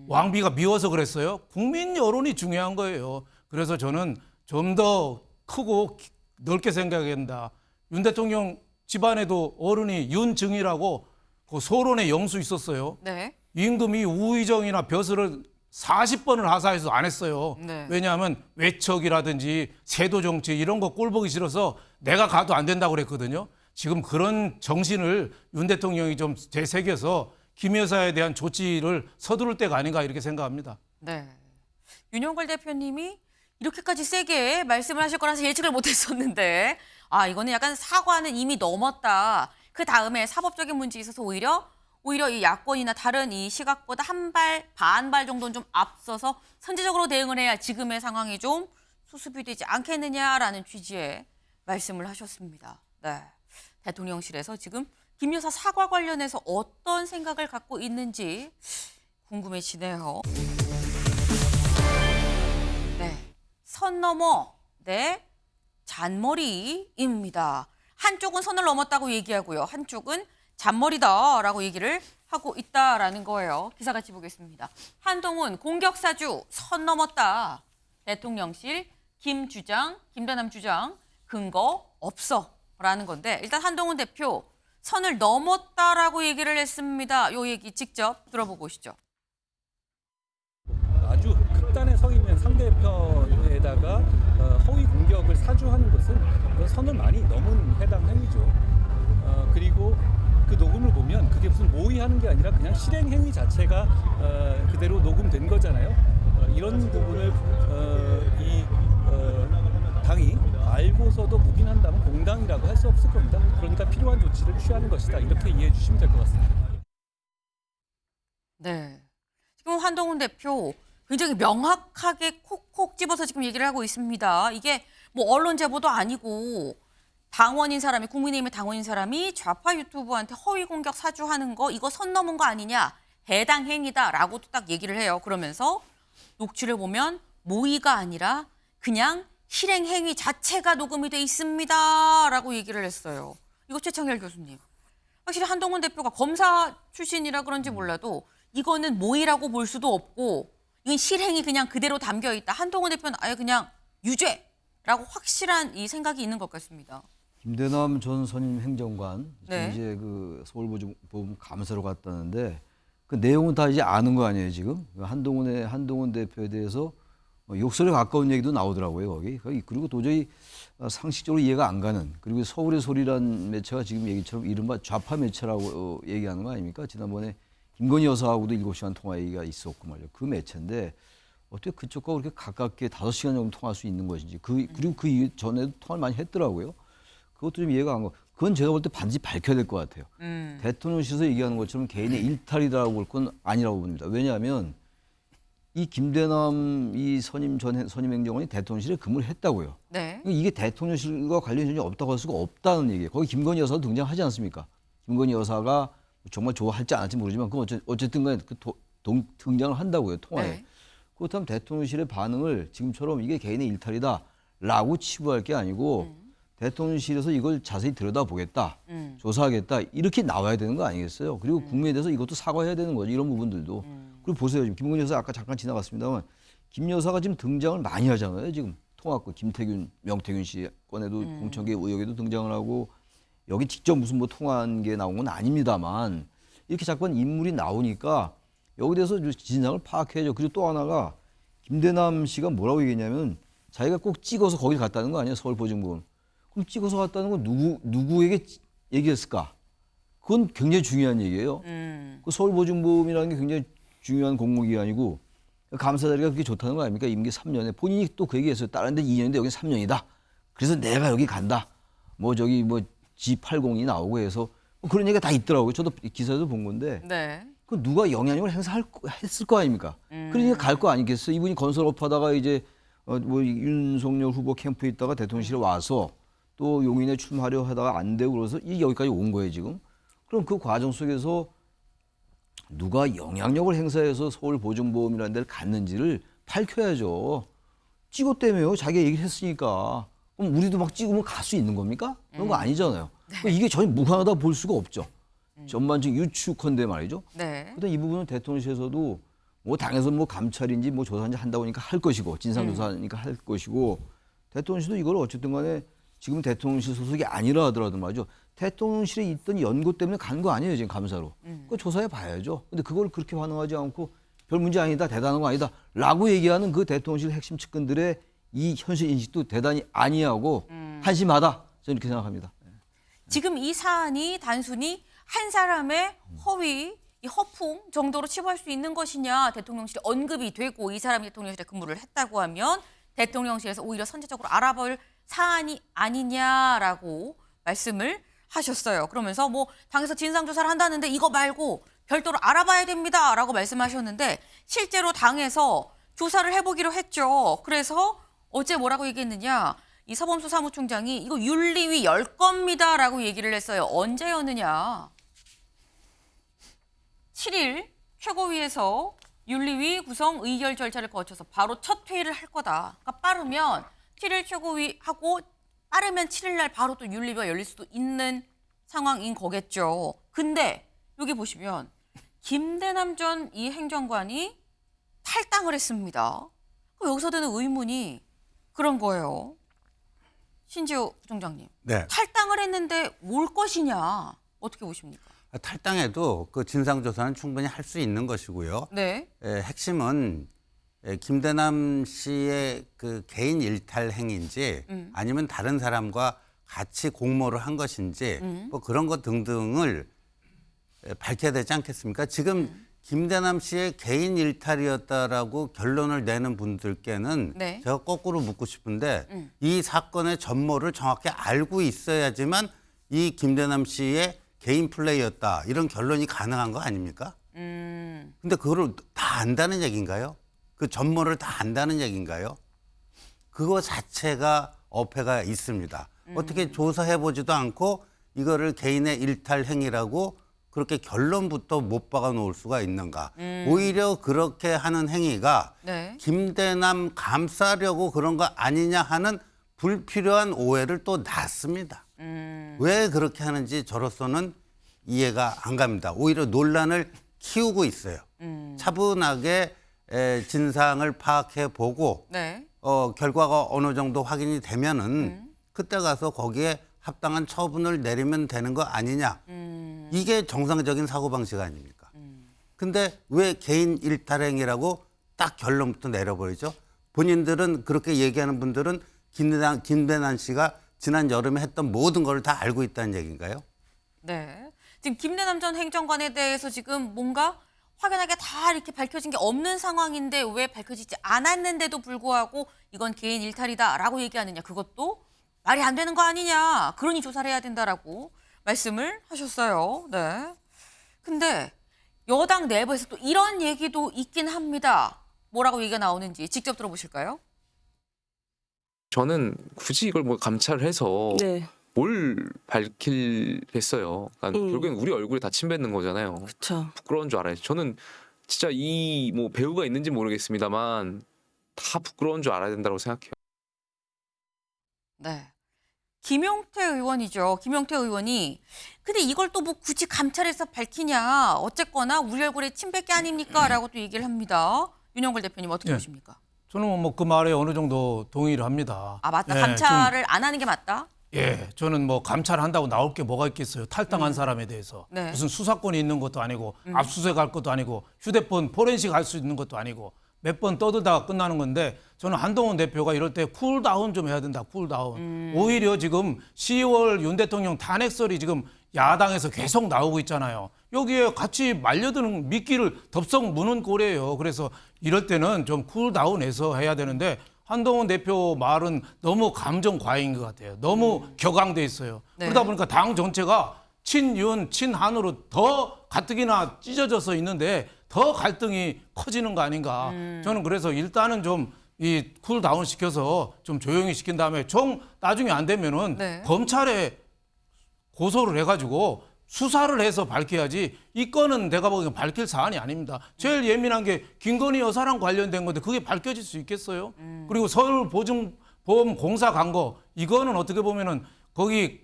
왕비가 미워서 그랬어요. 국민 여론이 중요한 거예요. 그래서 저는 좀 더 크고 넓게 생각해야 된다. 윤 대통령 집안에도 어른이 윤증이라고 그 소론의 영수 있었어요. 네. 임금이 우의정이나 벼슬을 40번을 하사해서 안 했어요. 네. 왜냐하면 외척이라든지 세도 정치 이런 거 꼴보기 싫어서 내가 가도 안 된다고 그랬거든요. 지금 그런 정신을 윤 대통령이 좀 되새겨서 김 여사에 대한 조치를 서두를 때가 아닌가 이렇게 생각합니다. 네. 윤영걸 대표님이 이렇게까지 세게 말씀을 하실 거라서 예측을 못했었는데 이거는 약간 사과는 이미 넘었다. 그 다음에 사법적인 문제에 있어서 오히려 이 야권이나 다른 이 시각보다 한 발, 반발 정도는 좀 앞서서 선제적으로 대응을 해야 지금의 상황이 좀 수습이 되지 않겠느냐라는 취지의 말씀을 하셨습니다. 네. 대통령실에서 지금 김 여사 사과 관련해서 어떤 생각을 갖고 있는지 궁금해지네요. 네. 선 넘어, 네, 잔머리입니다. 한쪽은 선을 넘었다고 얘기하고요. 한쪽은 잔머리다라고 얘기를 하고 있다라는 거예요. 기사 같이 보겠습니다. 한동훈 공격사주 선 넘었다. 대통령실 김대남 주장 근거 없어라는 건데 일단 한동훈 대표 선을 넘었다라고 얘기를 했습니다. 요 얘기 직접 들어보고 오시죠. 아주 극단에 서 있는 상대편에다가 허위 공격을 사주하는 것은 선을 많이 넘은 해당 행위죠. 그리고 그 녹음을 보면 그게 무슨 모의 추리하는 게 아니라 그냥 실행 행위 자체가 그대로 녹음된 거잖아요. 이런 부분을 당이 알고서도 묵인한다면 공당이라고 할 수 없을 겁니다. 그러니까 필요한 조치를 취하는 것이다. 이렇게 이해해 주시면 될 것 같습니다. 네. 지금 한동훈 대표 굉장히 명확하게 콕콕 집어서 지금 얘기를 하고 있습니다. 이게 뭐 언론 제보도 아니고 당원인 사람이, 국민의힘의 당원인 사람이 좌파 유튜버한테 허위 공격 사주하는 거 이거 선 넘은 거 아니냐, 해당 행위다라고 딱 얘기를 해요. 그러면서 녹취를 보면 모의가 아니라 그냥 실행 행위 자체가 녹음이 돼 있습니다라고 얘기를 했어요. 이거 최창렬 교수님. 확실히 한동훈 대표가 검사 출신이라 그런지 몰라도 이거는 모의라고 볼 수도 없고 이건 실행이 그냥 그대로 담겨 있다. 한동훈 대표는 아예 그냥 유죄라고 확실한 이 생각이 있는 것 같습니다. 김대남 전 선임 행정관 네. 이제 그 서울보훈 감사로 갔다는데 그 내용은 다 이제 아는 거 아니에요 지금? 한동훈 대표에 대해서 욕설에 가까운 얘기도 나오더라고요 거기. 그리고 도저히 상식적으로 이해가 안 가는, 그리고 서울의 소리란 매체가 지금 얘기처럼 이른바 좌파 매체라고 얘기하는 거 아닙니까? 지난번에 김건희 여사하고도 7시간 통화 얘기가 있었고 말이죠. 그 매체인데 어떻게 그쪽과 그렇게 가깝게 5시간 정도 통화할 수 있는 것인지, 그리고 그 이전에도 통화를 많이 했더라고요. 그것도 좀 이해가 안 가. 그건 제가 볼 때 반드시 밝혀야 될 것 같아요. 대통령실에서 얘기하는 것처럼 개인의 일탈이라고 볼 건 아니라고 봅니다. 왜냐하면 이 김대남 이 선임 행정관이 대통령실에 근무를 했다고요. 네. 이게 대통령실과 관련이 전혀 없다고 할 수가 없다는 얘기예요. 거기 김건희 여사도 등장하지 않습니까? 김건희 여사가 정말 좋아할지 안 할지 모르지만 그건 어쨌든 간에 등장을 한다고요, 통화에. 네. 그렇다면 대통령실의 반응을 지금처럼 이게 개인의 일탈이다라고 치부할 게 아니고 대통령실에서 이걸 자세히 들여다보겠다, 조사하겠다, 이렇게 나와야 되는 거 아니겠어요? 그리고 국민에 대해서 이것도 사과해야 되는 거죠, 이런 부분들도. 그리고 보세요, 지금 김건희 여사 아까 잠깐 지나갔습니다만 김 여사가 지금 등장을 많이 하잖아요. 지금 통화권 김태균, 명태균 씨 건에도 공천계 의혹에도 등장을 하고, 여기 직접 무슨 뭐 통화한 게 나온 건 아닙니다만 이렇게 자꾸 인물이 나오니까 여기에 대해서 진상을 파악해야죠. 그리고 또 하나가 김대남 씨가 뭐라고 얘기했냐면 자기가 꼭 찍어서 거기 갔다는 거 아니에요, 서울보증보험. 그럼 찍어서 갔다는 건 누구에게 얘기했을까? 그건 굉장히 중요한 얘기예요. 그 서울보증보험이라는 게 굉장히 중요한 공공기관이고 감사 자리가 그렇게 좋다는 거 아닙니까? 임기 3년에 본인이 또 그 얘기했어요. 다른 데 2년인데 여기 3년이다. 그래서 내가 여기 간다. 뭐 저기 뭐 G80이 나오고 해서 뭐 그런 얘기가 다 있더라고요. 저도 기사에도 본 건데. 네. 그 누가 영향력을 했을 거 아닙니까? 그러니까 갈 거 아니겠어요? 이분이 건설업 하다가 이제 뭐 윤석열 후보 캠프에 있다가 대통령실에 와서 또 용인에 출마하려 하다가 안 되고 그래서 여기까지 온 거예요, 지금. 그럼 그 과정 속에서 누가 영향력을 행사해서 서울보증보험이라는 데를 갔는지를 밝혀야죠. 찍었다며요. 자기가 얘기를 했으니까. 그럼 우리도 막 찍으면 갈 수 있는 겁니까? 그런 거 아니잖아요. 그러니까 이게 전혀 무관하다 볼 수가 없죠. 전반적 유추컨대 말이죠. 네. 그다음 이 부분은 대통령실에서도 뭐 당에서 뭐 감찰인지 뭐 조사인지 한다고 하니까 할 것이고 진상조사니까 할 것이고, 대통령실도 이걸 어쨌든 간에 지금 대통령실 소속이 아니라 하더라도 말이죠. 대통령실에 있던 연고 때문에 간 거 아니에요, 지금 감사로. 그거 조사해 봐야죠. 근데 그걸 그렇게 반응하지 않고 별 문제 아니다, 대단한 거 아니다 라고 얘기하는 그 대통령실 핵심 측근들의 이 현실 인식도 대단히 아니하고 한심하다, 저는 이렇게 생각합니다. 지금 이 사안이 단순히 한 사람의 허위, 이 허풍 정도로 치부할 수 있는 것이냐, 대통령실에 언급이 되고 이 사람이 대통령실에 근무를 했다고 하면 대통령실에서 오히려 선제적으로 알아볼 사안이 아니냐라고 말씀을 하셨어요. 그러면서 뭐 당에서 진상조사를 한다는데 이거 말고 별도로 알아봐야 됩니다라고 말씀하셨는데 실제로 당에서 조사를 해보기로 했죠. 그래서 어제 뭐라고 얘기했느냐, 이 서범수 사무총장이 이거 윤리위 열 겁니다라고 얘기를 했어요. 언제였느냐? 7일 최고위에서 윤리위 구성 의결 절차를 거쳐서 바로 첫 회의를 할 거다. 그러니까 빠르면 7일 최고위하고 빠르면 7일 날 바로 또 윤리위가 열릴 수도 있는 상황인 거겠죠. 근데 여기 보시면 김대남 전 이 행정관이 탈당을 했습니다. 여기서 드는 의문이 그런 거예요. 신지호 부총장님. 네. 탈당을 했는데 올 것이냐, 어떻게 보십니까? 탈당해도 그 진상조사는 충분히 할 수 있는 것이고요. 네. 핵심은 김대남 씨의 그 개인 일탈 행위인지 아니면 다른 사람과 같이 공모를 한 것인지 뭐 그런 것 등등을 밝혀야 되지 않겠습니까? 지금 김대남 씨의 개인 일탈이었다라고 결론을 내는 분들께는 네. 제가 거꾸로 묻고 싶은데 이 사건의 전모를 정확히 알고 있어야지만 이 김대남 씨의 개인 플레이였다 이런 결론이 가능한 거 아닙니까? 근데 그걸 다 안다는 얘기인가요? 그 전모를 다 안다는 얘기인가요? 그거 자체가 어폐가 있습니다. 어떻게 조사해보지도 않고 이거를 개인의 일탈 행위라고 그렇게 결론부터 못 박아 놓을 수가 있는가. 오히려 그렇게 하는 행위가 네. 김대남 감싸려고 그런 거 아니냐 하는 불필요한 오해를 또 낳습니다. 왜 그렇게 하는지 저로서는 이해가 안 갑니다. 오히려 논란을 키우고 있어요. 차분하게 진상을 파악해 보고 네. 결과가 어느 정도 확인이 되면은 그때 가서 거기에 합당한 처분을 내리면 되는 거 아니냐. 이게 정상적인 사고방식 아닙니까? 근데 왜 개인 일탈행위라고 딱 결론부터 내려버리죠? 본인들은 그렇게 얘기하는 분들은 김대남 씨가 지난 여름에 했던 모든 걸 다 알고 있다는 얘기인가요? 네. 지금 김대남 전 행정관에 대해서 지금 뭔가 확연하게 다 이렇게 밝혀진 게 없는 상황인데 왜 밝혀지지 않았는데도 불구하고 이건 개인 일탈이다라고 얘기하느냐. 그것도 말이 안 되는 거 아니냐. 그러니 조사를 해야 된다라고 말씀을 하셨어요. 네. 근데 여당 내부에서 또 이런 얘기도 있긴 합니다. 뭐라고 얘기가 나오는지 직접 들어보실까요? 저는 굳이 이걸 뭐 감찰을 해서 네. 뭘 밝힐겠어요. 그러니까 결국엔 우리 얼굴에 다 침뱉는 거잖아요. 그렇죠. 부끄러운 줄 알아요. 저는 진짜 이 뭐 배우가 있는지 모르겠습니다만 다 부끄러운 줄 알아야 된다고 생각해요. 네. 김용태 의원이죠. 김용태 의원이 근데 이걸 또 뭐 굳이 감찰해서 밝히냐. 어쨌거나 우리 얼굴에 침뱉기 아닙니까? 라고 또 얘기를 합니다. 윤영걸 대표님 어떻게 네. 보십니까? 저는 뭐 그 말에 어느 정도 동의를 합니다. 아 맞다. 예, 감찰을 안 하는 게 맞다? 예, 저는 뭐 감찰한다고 나올 게 뭐가 있겠어요. 탈당한 사람에 대해서. 네. 무슨 수사권이 있는 것도 아니고 압수수색 할 것도 아니고 휴대폰 포렌식 할 수 있는 것도 아니고 몇 번 떠들다가 끝나는 건데 저는 한동훈 대표가 이럴 때 쿨다운 좀 해야 된다. 쿨다운. 오히려 지금 10월 윤 대통령 탄핵설이 지금 야당에서 계속 나오고 있잖아요. 여기에 같이 말려드는 미끼를 덥석 무는 꼴이에요. 그래서 이럴 때는 좀 쿨다운해서 해야 되는데 한동훈 대표 말은 너무 감정 과잉인 것 같아요. 너무 격앙돼 있어요. 네. 그러다 보니까 당 전체가 친윤, 친한으로 더 가뜩이나 찢어져서 있는데 더 갈등이 커지는 거 아닌가. 저는 그래서 일단은 좀 이 쿨다운 시켜서 좀 조용히 시킨 다음에 나중에 안 되면은 네. 검찰에 고소를 해가지고 수사를 해서 밝혀야지 이 건은 내가 보기엔 밝힐 사안이 아닙니다. 제일 예민한 게 김건희 여사랑 관련된 건데 그게 밝혀질 수 있겠어요? 그리고 서울보증보험 공사 간 거 이거는 어떻게 보면은 거기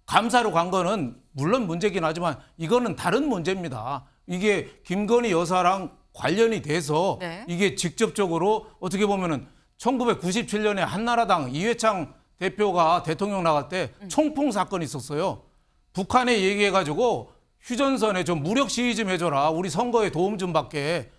감사로 간 거는 물론 문제긴 하지만 이거는 다른 문제입니다. 이게 김건희 여사랑 관련이 돼서 네. 이게 직접적으로 어떻게 보면은 1997년에 한나라당 이회창 대표가 대통령 나갈 때 총풍 사건이 있었어요. 북한에 얘기해가지고 휴전선에 좀 무력 시위 좀 해줘라. 우리 선거에 도움 좀 받게.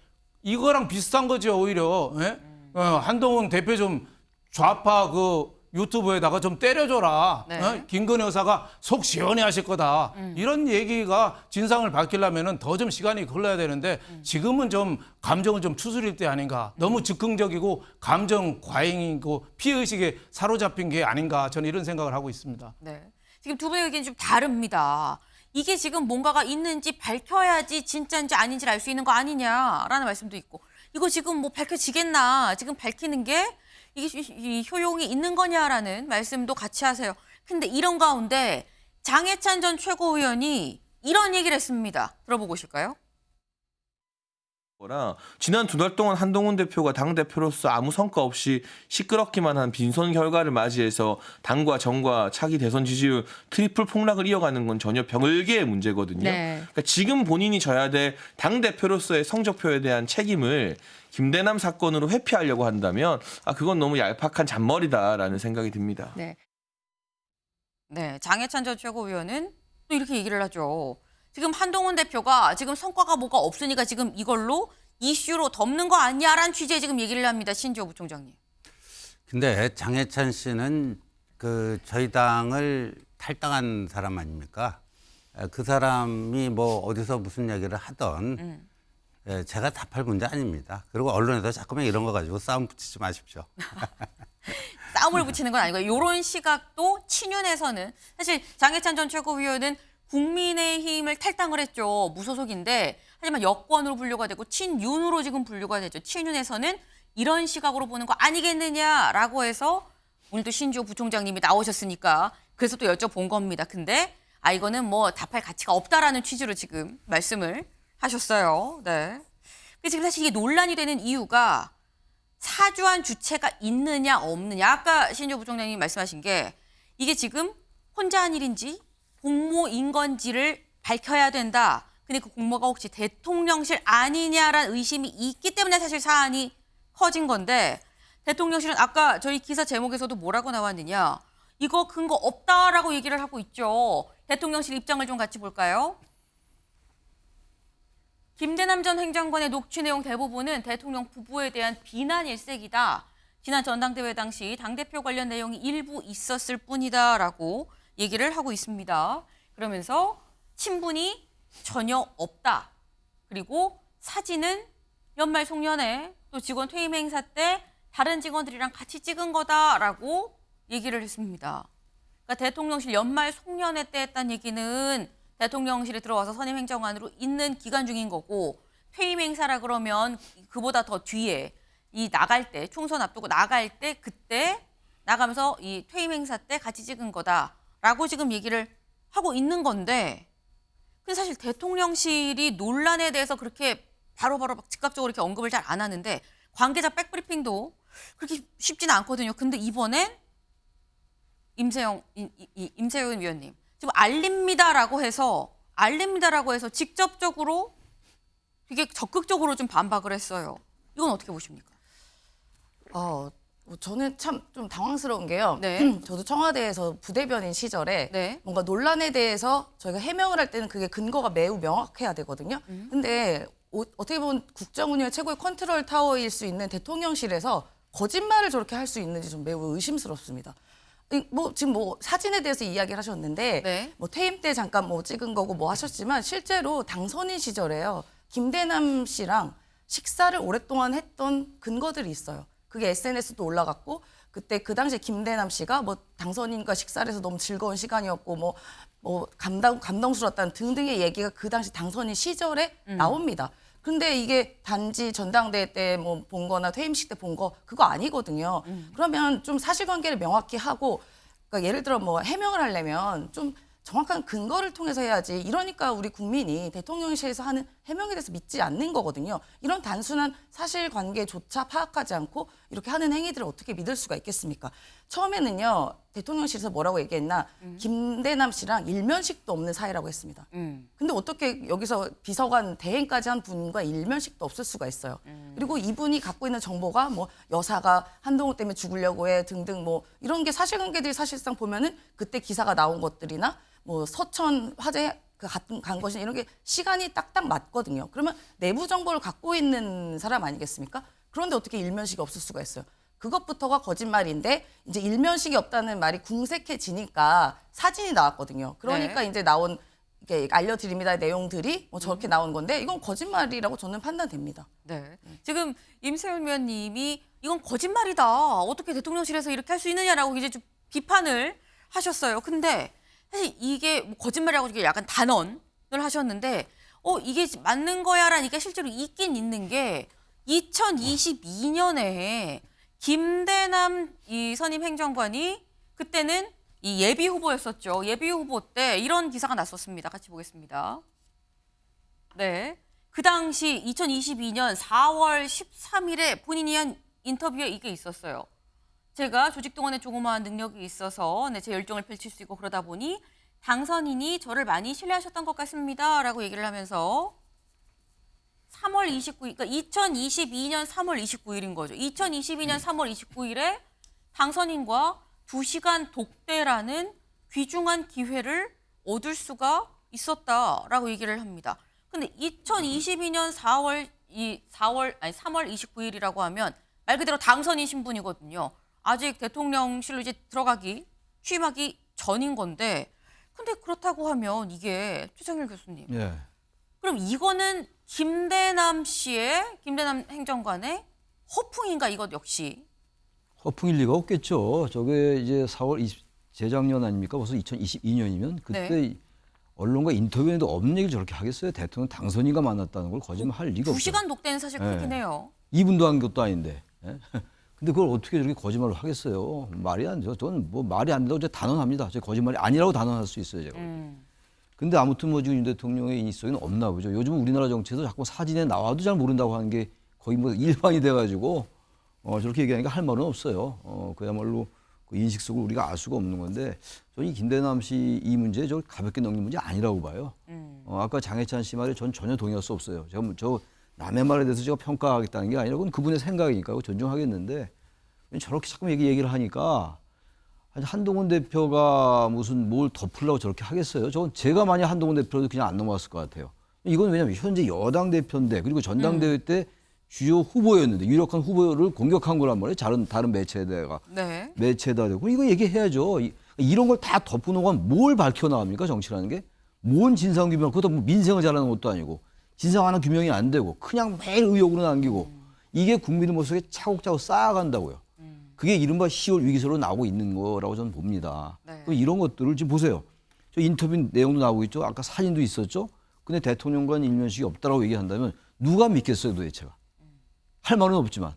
이거랑 비슷한 거죠, 오히려. 예? 한동훈 대표 좀 좌파 그 유튜브에다가 좀 때려줘라. 네. 김건희 여사가 속 시원해 하실 거다. 이런 얘기가 진상을 밝히려면 더 좀 시간이 흘러야 되는데 지금은 좀 감정을 좀 추스릴 때 아닌가. 너무 즉흥적이고 감정 과잉이고 피해의식에 사로잡힌 게 아닌가. 저는 이런 생각을 하고 있습니다. 네. 지금 두 분의 의견이 좀 다릅니다. 이게 지금 뭔가가 있는지 밝혀야지 진짜인지 아닌지를 알 수 있는 거 아니냐라는 말씀도 있고 이거 지금 뭐 밝혀지겠나. 지금 밝히는 게 이게 이 효용이 있는 거냐라는 말씀도 같이 하세요. 근데 이런 가운데 장해찬 전 최고위원이 이런 얘기를 했습니다. 들어보고 오실까요? 지난 2달 동안 한동훈 대표가 당대표로서 아무 성과 없이 시끄럽기만 한 빈손 결과를 맞이해서 당과 정과 차기 대선 지지율 트리플 폭락을 이어가는 건 전혀 별개의 문제거든요. 네. 그러니까 지금 본인이 져야 될 당대표로서의 성적표에 대한 책임을 김대남 사건으로 회피하려고 한다면 그건 너무 얄팍한 잔머리다라는 생각이 듭니다. 네. 네, 장해찬 전 최고위원은 또 이렇게 얘기를 하죠. 지금 한동훈 대표가 지금 성과가 뭐가 없으니까 지금 이걸로 이슈로 덮는 거 아니야라는 취지의 지금 얘기를 합니다. 신지호 부총장님. 근데 장해찬 씨는 그 저희 당을 탈당한 사람 아닙니까? 그 사람이 뭐 어디서 무슨 얘기를 하던 제가 답할 문제 아닙니다. 그리고 언론에서 자꾸만 이런 거 가지고 싸움 붙이지 마십시오. 싸움을 붙이는 건 아니고 이런 시각도 친윤에서는 사실 장해찬 전 최고위원은 국민의힘을 탈당을 했죠. 무소속인데 하지만 여권으로 분류가 되고 친윤으로 지금 분류가 되죠. 친윤에서는 이런 시각으로 보는 거 아니겠느냐라고 해서 오늘도 신주호 부총장님이 나오셨으니까 그래서 또 여쭤본 겁니다. 근데 이거는 뭐 답할 가치가 없다라는 취지로 지금 말씀을 하셨어요. 네. 근데 지금 사실 이게 논란이 되는 이유가 사주한 주체가 있느냐 없느냐. 아까 신주호 부총장님이 말씀하신 게 이게 지금 혼자 한 일인지 공모인 건지를 밝혀야 된다. 근데 그 공모가 혹시 대통령실 아니냐라는 의심이 있기 때문에 사실 사안이 커진 건데 대통령실은 아까 저희 기사 제목에서도 뭐라고 나왔느냐. 이거 근거 없다라고 얘기를 하고 있죠. 대통령실 입장을 좀 같이 볼까요? 김대남 전 행정관의 녹취 내용 대부분은 대통령 부부에 대한 비난 일색이다. 지난 전당대회 당시 당대표 관련 내용이 일부 있었을 뿐이다라고 얘기를 하고 있습니다. 그러면서 친분이 전혀 없다. 그리고 사진은 연말 송년회 또 직원 퇴임 행사 때 다른 직원들이랑 같이 찍은 거다라고 얘기를 했습니다. 그러니까 대통령실 연말 송년회 때 했다는 얘기는 대통령실에 들어와서 선임 행정관으로 있는 기간 중인 거고 퇴임 행사라 그러면 그보다 더 뒤에 이 나갈 때 총선 앞두고 나갈 때 그때 나가면서 이 퇴임 행사 때 같이 찍은 거다라고 지금 얘기를 하고 있는 건데 근데 사실 대통령실이 논란에 대해서 그렇게 바로바로 막 즉각적으로 이렇게 언급을 잘 안 하는데 관계자 백브리핑도 그렇게 쉽지는 않거든요. 근데 이번엔 임세영 위원님 지금 알립니다라고 해서 직접적으로 되게 적극적으로 좀 반박을 했어요. 이건 어떻게 보십니까? 저는 참 좀 당황스러운 게요. 네. 저도 청와대에서 부대변인 시절에 네. 뭔가 논란에 대해서 저희가 해명을 할 때는 그게 근거가 매우 명확해야 되거든요. 근데 어떻게 보면 국정운영의 최고의 컨트롤 타워일 수 있는 대통령실에서 거짓말을 저렇게 할 수 있는지 좀 매우 의심스럽습니다. 지금 사진에 대해서 이야기를 하셨는데 네. 퇴임 때 잠깐 찍은 거고 하셨지만 실제로 당선인 시절에요. 김대남 씨랑 식사를 오랫동안 했던 근거들이 있어요. 그게 SNS도 올라갔고 그때 그 당시에 김대남 씨가 당선인과 식사를 해서 너무 즐거운 시간이었고 감동스러웠다는 등등의 얘기가 그 당시 당선인 시절에 나옵니다. 근데 이게 단지 전당대회 때 본 거나 퇴임식 때 본 거 그거 아니거든요. 그러면 좀 사실관계를 명확히 하고 그러니까 예를 들어 해명을 하려면 좀 정확한 근거를 통해서 해야지. 이러니까 우리 국민이 대통령실에서 하는 해명에 대해서 믿지 않는 거거든요. 이런 단순한 사실관계조차 파악하지 않고 이렇게 하는 행위들을 어떻게 믿을 수가 있겠습니까? 처음에는요. 대통령실에서 뭐라고 얘기했나. 김대남 씨랑 일면식도 없는 사이라고 했습니다. 근데 어떻게 여기서 비서관 대행까지 한 분과 일면식도 없을 수가 있어요. 그리고 이분이 갖고 있는 정보가 여사가 한동훈 때문에 죽으려고 해 등등 이런 게 사실관계들이 사실상 보면은 그때 기사가 나온 것들이나 서천 화재 간 것이나 이런 게 시간이 딱딱 맞거든요. 그러면 내부 정보를 갖고 있는 사람 아니겠습니까? 그런데 어떻게 일면식이 없을 수가 있어요? 그것부터가 거짓말인데 이제 일면식이 없다는 말이 궁색해지니까 사진이 나왔거든요. 그러니까 네. 이제 나온 이게 알려드립니다 내용들이 저렇게 나온 건데 이건 거짓말이라고 저는 판단됩니다. 네. 지금 임세훈 위원님이 이건 거짓말이다. 어떻게 대통령실에서 이렇게 할 수 있느냐라고 이제 좀 비판을 하셨어요. 근데 사실 이게 거짓말이라고 이게 약간 단언을 하셨는데 이게 맞는 거야라는 이게 실제로 있긴 있는 게 2022년에 김대남 이 선임 행정관이 그때는 이 예비 후보였었죠. 예비 후보 때 이런 기사가 났었습니다. 같이 보겠습니다. 네. 그 당시 2022년 4월 13일에 본인이 한 인터뷰에 이게 있었어요. 제가 조직 동안에 조그마한 능력이 있어서 제 열정을 펼칠 수 있고 그러다 보니 당선인이 저를 많이 신뢰하셨던 것 같습니다. 라고 얘기를 하면서 3월 29일, 그러니까 2022년 3월 29일인 거죠. 2022년 3월 29일에 당선인과 2시간 독대라는 귀중한 기회를 얻을 수가 있었다라고 얘기를 합니다. 근데 2022년 3월 29일이라고 하면 말 그대로 당선인 신분이거든요. 아직 대통령실로 이제 취임하기 전인 건데 근데 그렇다고 하면 이게 최정일 교수님. 예. 그럼 이거는 김대남 행정관의 허풍인가 이것 역시. 허풍일 리가 없겠죠. 저게 이제 4월 20 재작년 아닙니까? 벌써 2022년이면 그때 네. 언론과 인터뷰에도 없는 얘기를 저렇게 하겠어요. 대통령 당선인과 만났다는 걸 거짓말 할 리가 없어요. 2시간 독대는 사실 크긴 해요. 2분도 한 것도 아닌데. 예? 근데 그걸 어떻게 저렇게 거짓말을 하겠어요? 말이 안 돼요. 저는 뭐 말이 안 된다고 제가 단언합니다. 제 거짓말이 아니라고 단언할 수 있어요, 제가. 근데 아무튼 뭐 지금 윤 대통령의 인식은 없나 보죠. 요즘 우리나라 정치에서 자꾸 사진에 나와도 잘 모른다고 하는 게 거의 뭐 일반이 돼가지고 저렇게 얘기하니까 할 말은 없어요. 그야말로 그 인식 속을 우리가 알 수가 없는 건데 저는 이 김대남 씨 이 문제 저 가볍게 넘긴 문제 아니라고 봐요. 아까 장해찬 씨 말에 전 전혀 동의할 수 없어요. 제가 저 남의 말에 대해서 제가 평가하겠다는 게 아니라 그건 그분의 생각이니까 존중하겠는데 저렇게 자꾸 얘기를 하니까 한동훈 대표가 무슨 뭘 덮으려고 저렇게 하겠어요? 저건 제가 만약 한동훈 대표도 그냥 안 넘어갔을 것 같아요. 이건 왜냐하면 현재 여당 대표인데 그리고 전당대회 때 주요 후보였는데 유력한 후보를 공격한 거란 말이에요. 다른 매체에다가. 네. 매체에다 대고 이거 얘기해야죠. 이런 걸 다 덮어놓고 뭘 밝혀 나옵니까? 정치라는 게. 뭔 진상규명, 그것도 뭐 민생을 잘하는 것도 아니고 진상 하나 규명이 안 되고 그냥 매일 의혹으로 남기고 이게 국민의 모습에 차곡차곡 쌓아간다고요. 그게 이른바 10월 위기설로 나오고 있는 거라고 저는 봅니다. 네. 이런 것들을 지금 보세요. 저 인터뷰 내용도 나오고 있죠. 아까 사진도 있었죠. 근데 대통령과는 일면식이 없다라고 얘기한다면 누가 믿겠어요 도대체가. 할 말은 없지만.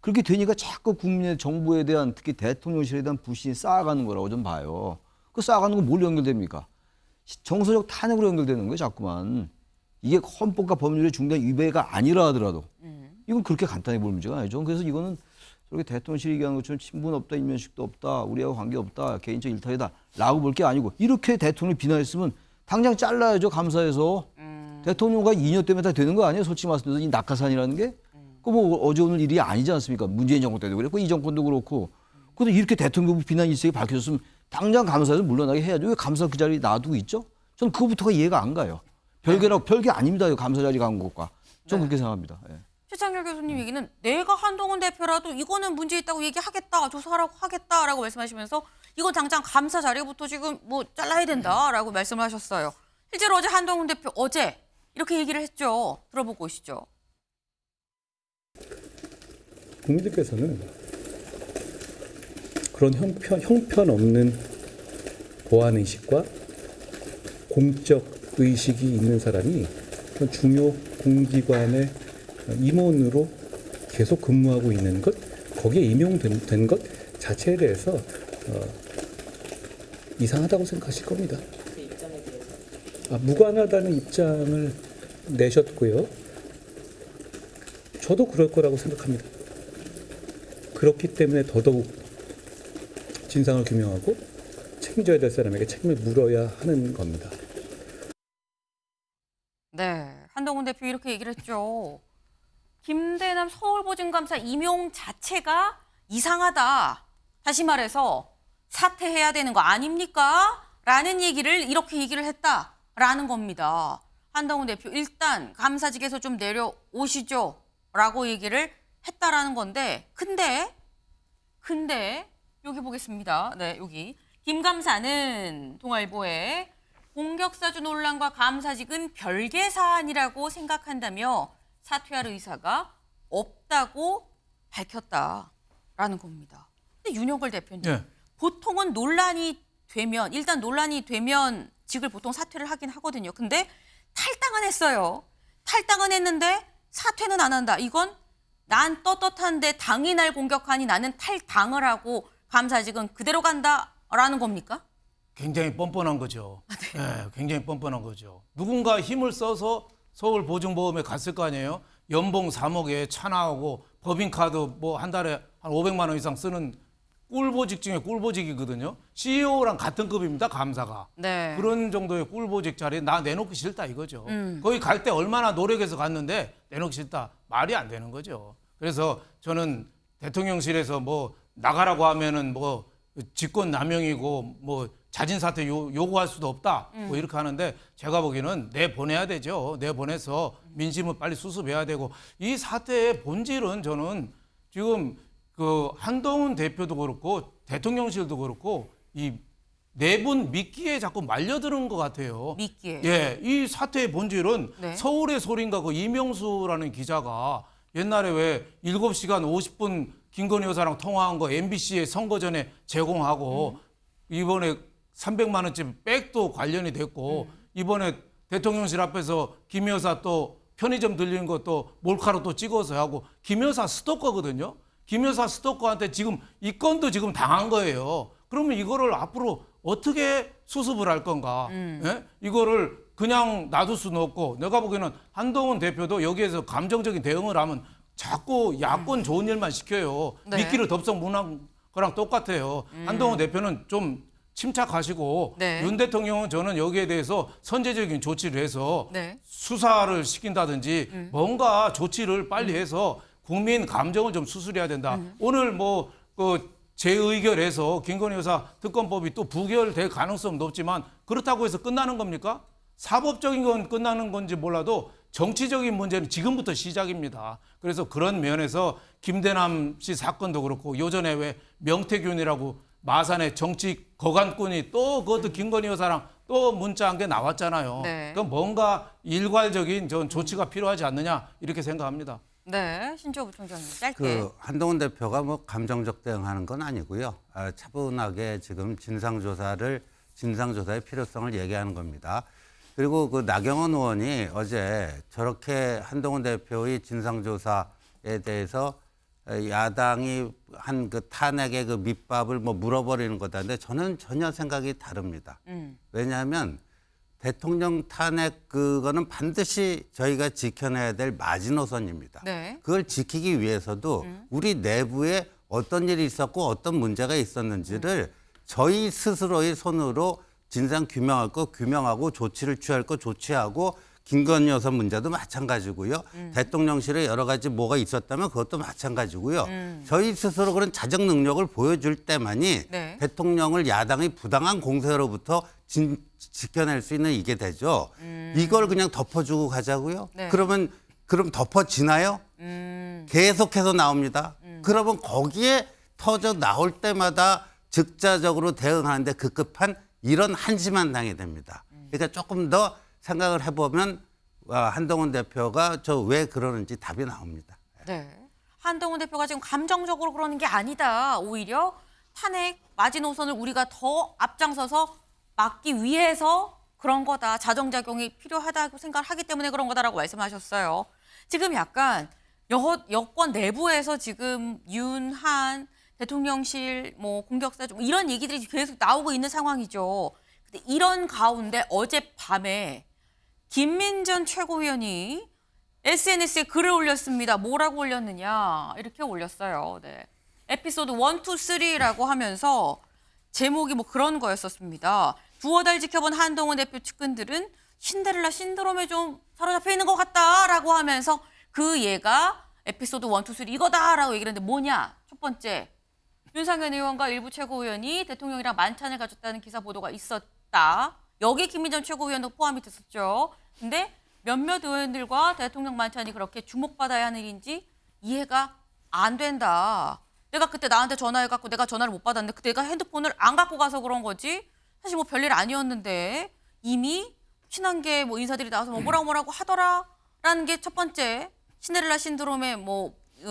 그렇게 되니까 자꾸 국민의 정부에 대한 특히 대통령실에 대한 불신이 쌓아가는 거라고 좀 봐요. 그 쌓아가는 건 뭘 연결됩니까? 정서적 탄핵으로 연결되는 거예요 자꾸만. 이게 헌법과 법률의 중대한 위배가 아니라 하더라도 이건 그렇게 간단히 볼 문제가 아니죠. 그래서 이거는 저렇게 대통령실이 얘기하는 것처럼 친분 없다, 일면식도 없다, 우리하고 관계 없다, 개인적 일탈이다 라고 볼 게 아니고 이렇게 대통령을 비난했으면 당장 잘라야죠 감사해서. 대통령과 2년 때문에 다 되는 거 아니에요? 솔직히 말씀드려서 이 낙하산이라는 게. 그 뭐 어제 오늘 일이 아니지 않습니까? 문재인 정권 때도 그랬고 이 정권도 그렇고. 근데 이렇게 대통령 비난 일색이 밝혀졌으면 당장 감사해서 물러나게 해야죠. 왜 감사 그 자리에 놔두고 있죠? 저는 그거부터가 이해가 안 가요. 별게 아닙니다. 감사 자리 간 것과. 저는 그렇게 생각합니다. 예. 최창렬 교수님 얘기는 내가 한동훈 대표라도 이거는 문제 있다고 얘기하겠다, 조사하라고 하겠다라고 말씀하시면서 이거 당장 감사 자리부터 지금 뭐 잘라야 된다라고 말씀을 하셨어요. 실제로 어제 한동훈 대표 이렇게 얘기를 했죠. 들어보고 오시죠. 국민들께서는 그런 형편없는 보안의식과 공적 의식이 있는 사람이 그런 중요 공기관의 임원으로 계속 근무하고 있는 것, 거기에 임용된 것 자체에 대해서 이상하다고 생각하실 겁니다. 그 입장에 대해서? 무관하다는 입장을 내셨고요. 저도 그럴 거라고 생각합니다. 그렇기 때문에 더더욱 진상을 규명하고 책임져야 될 사람에게 책임을 물어야 하는 겁니다. 네, 한동훈 대표 이렇게 얘기를 했죠. 김대남 서울보증감사 임용 자체가 이상하다. 다시 말해서 사퇴해야 되는 거 아닙니까? 라는 얘기를 이렇게 얘기를 했다라는 겁니다. 한동훈 대표 일단 감사직에서 좀 내려오시죠. 라고 얘기를 했다라는 건데 근데 여기 보겠습니다. 네, 여기 김 감사는 동아일보에 공격사주 논란과 감사직은 별개 사안이라고 생각한다며 사퇴할 의사가 없다고 밝혔다라는 겁니다. 근데 윤석열 대표님, 네. 보통은 일단 논란이 되면 직을 보통 사퇴를 하긴 하거든요. 근데 탈당은 했어요. 탈당은 했는데 사퇴는 안 한다. 이건 난 떳떳한데 당이 날 공격하니 나는 탈당을 하고 감사직은 그대로 간다라는 겁니까? 굉장히 뻔뻔한 거죠. 네, 굉장히 뻔뻔한 거죠. 누군가 힘을 써서 서울보증보험에 갔을 거 아니에요. 연봉 3억에 차 나오고 법인카드 뭐 한 달에 한 500만 원 이상 쓰는 꿀보직 중에 꿀보직이거든요. CEO랑 같은 급입니다, 감사가. 네. 그런 정도의 꿀보직 자리에 나 내놓기 싫다 이거죠. 거기 갈 때 얼마나 노력해서 갔는데 내놓기 싫다. 말이 안 되는 거죠. 그래서 저는 대통령실에서 뭐 나가라고 하면은 뭐 직권 남용이고 뭐 자진 사퇴 요구할 수도 없다. 뭐 이렇게 하는데 제가 보기에는 내보내야 되죠. 내보내서 민심을 빨리 수습해야 되고 이 사태의 본질은 저는 지금 그 한동훈 대표도 그렇고 대통령실도 그렇고 이 네 분 미끼에 자꾸 말려드는 것 같아요. 미끼에. 예, 이 사태의 본질은 네. 서울의 소린가 그 이명수라는 기자가 옛날에 왜 7시간 50분 김건희 여사랑 통화한 거 MBC에 선거 전에 제공하고 이번에 300만 원쯤 백도 관련이 됐고 이번에 대통령실 앞에서 김 여사 또 편의점 들리는 것도 몰카로 또 찍어서 하고 김 여사 스토커거든요. 김 여사 스토커한테 지금 이 건도 지금 당한 거예요. 그러면 이거를 앞으로 어떻게 수습을 할 건가? 예? 이거를 그냥 놔둘 수는 없고 내가 보기에는 한동훈 대표도 여기에서 감정적인 대응을 하면 자꾸 야권 좋은 일만 시켜요. 네. 미끼를 덥석 무는 거랑 똑같아요. 한동훈 대표는 좀 침착하시고 네. 윤 대통령은 저는 여기에 대해서 선제적인 조치를 해서 네. 수사를 시킨다든지 뭔가 조치를 빨리 해서 국민 감정을 좀 수술해야 된다. 오늘 재의결해서 김건희 여사 특검법이 또 부결될 가능성 높지만 그렇다고 해서 끝나는 겁니까? 사법적인 건 끝나는 건지 몰라도 정치적인 문제는 지금부터 시작입니다. 그래서 그런 면에서 김대남 씨 사건도 그렇고 요전에 왜 명태균이라고 마산의 정치 거간꾼이 또 그것도 김건희 여사랑 또 문자한 게 나왔잖아요. 네. 그럼 뭔가 일괄적인 전 조치가 필요하지 않느냐 이렇게 생각합니다. 네, 신조 부총장님 짧게. 그 한동훈 대표가 뭐 감정적 대응하는 건 아니고요. 차분하게 지금 진상조사의 필요성을 얘기하는 겁니다. 그리고 그 나경원 의원이 어제 저렇게 한동훈 대표의 진상조사에 대해서 야당이 한 그 탄핵의 그 밑밥을 뭐 물어버리는 거다는데 저는 전혀 생각이 다릅니다. 왜냐하면 대통령 탄핵 그거는 반드시 저희가 지켜내야 될 마지노선입니다. 네. 그걸 지키기 위해서도 우리 내부에 어떤 일이 있었고 어떤 문제가 있었는지를 저희 스스로의 손으로 진상 규명할 거 규명하고 조치를 취할 거 조치하고 김건희 여사 문제도 마찬가지고요. 대통령실에 여러 가지 뭐가 있었다면 그것도 마찬가지고요. 저희 스스로 그런 자정 능력을 보여줄 때만이 네. 대통령을 야당의 부당한 공세로부터 지켜낼 수 있는 이게 되죠. 이걸 그냥 덮어주고 가자고요. 네. 그럼 덮어지나요? 계속해서 나옵니다. 그러면 거기에 터져 나올 때마다 즉자적으로 대응하는데 급급한 이런 한심한 당이 됩니다. 그러니까 조금 더 생각을 해보면 한동훈 대표가 저 왜 그러는지 답이 나옵니다. 네. 한동훈 대표가 지금 감정적으로 그러는 게 아니다. 오히려 탄핵 마지노선을 우리가 더 앞장서서 막기 위해서 그런 거다. 자정작용이 필요하다고 생각하기 때문에 그런 거다라고 말씀하셨어요. 지금 약간 여권 내부에서 지금 윤한 대통령실 뭐 공격사 좀 이런 얘기들이 계속 나오고 있는 상황이죠. 근데 이런 가운데 어젯밤에 김민전 최고위원이 SNS에 글을 올렸습니다. 뭐라고 올렸느냐 이렇게 올렸어요. 네. 에피소드 1, 2, 3라고 하면서 제목이 뭐 그런 거였었습니다. 두어 달 지켜본 한동훈 대표 측근들은 신데렐라 신드롬에 좀 사로잡혀 있는 것 같다라고 하면서 그 얘가 에피소드 1, 2, 3 이거다라고 얘기를 했는데 뭐냐? 첫 번째, 윤상현 의원과 일부 최고위원이 대통령이랑 만찬을 가졌다는 기사 보도가 있었다. 여기 김민전 최고위원도 포함이 됐었죠. 근데 몇몇 의원들과 대통령 만찬이 그렇게 주목받아야 하는 일인지 이해가 안 된다. 내가 그때 나한테 전화해갖고 내가 전화를 못 받았는데 내가 핸드폰을 안 갖고 가서 그런 거지. 사실 뭐 별일 아니었는데 이미 친한계 뭐 인사들이 나와서 뭐라고 하더라라는 게 첫 번째 신데렐라 신드롬의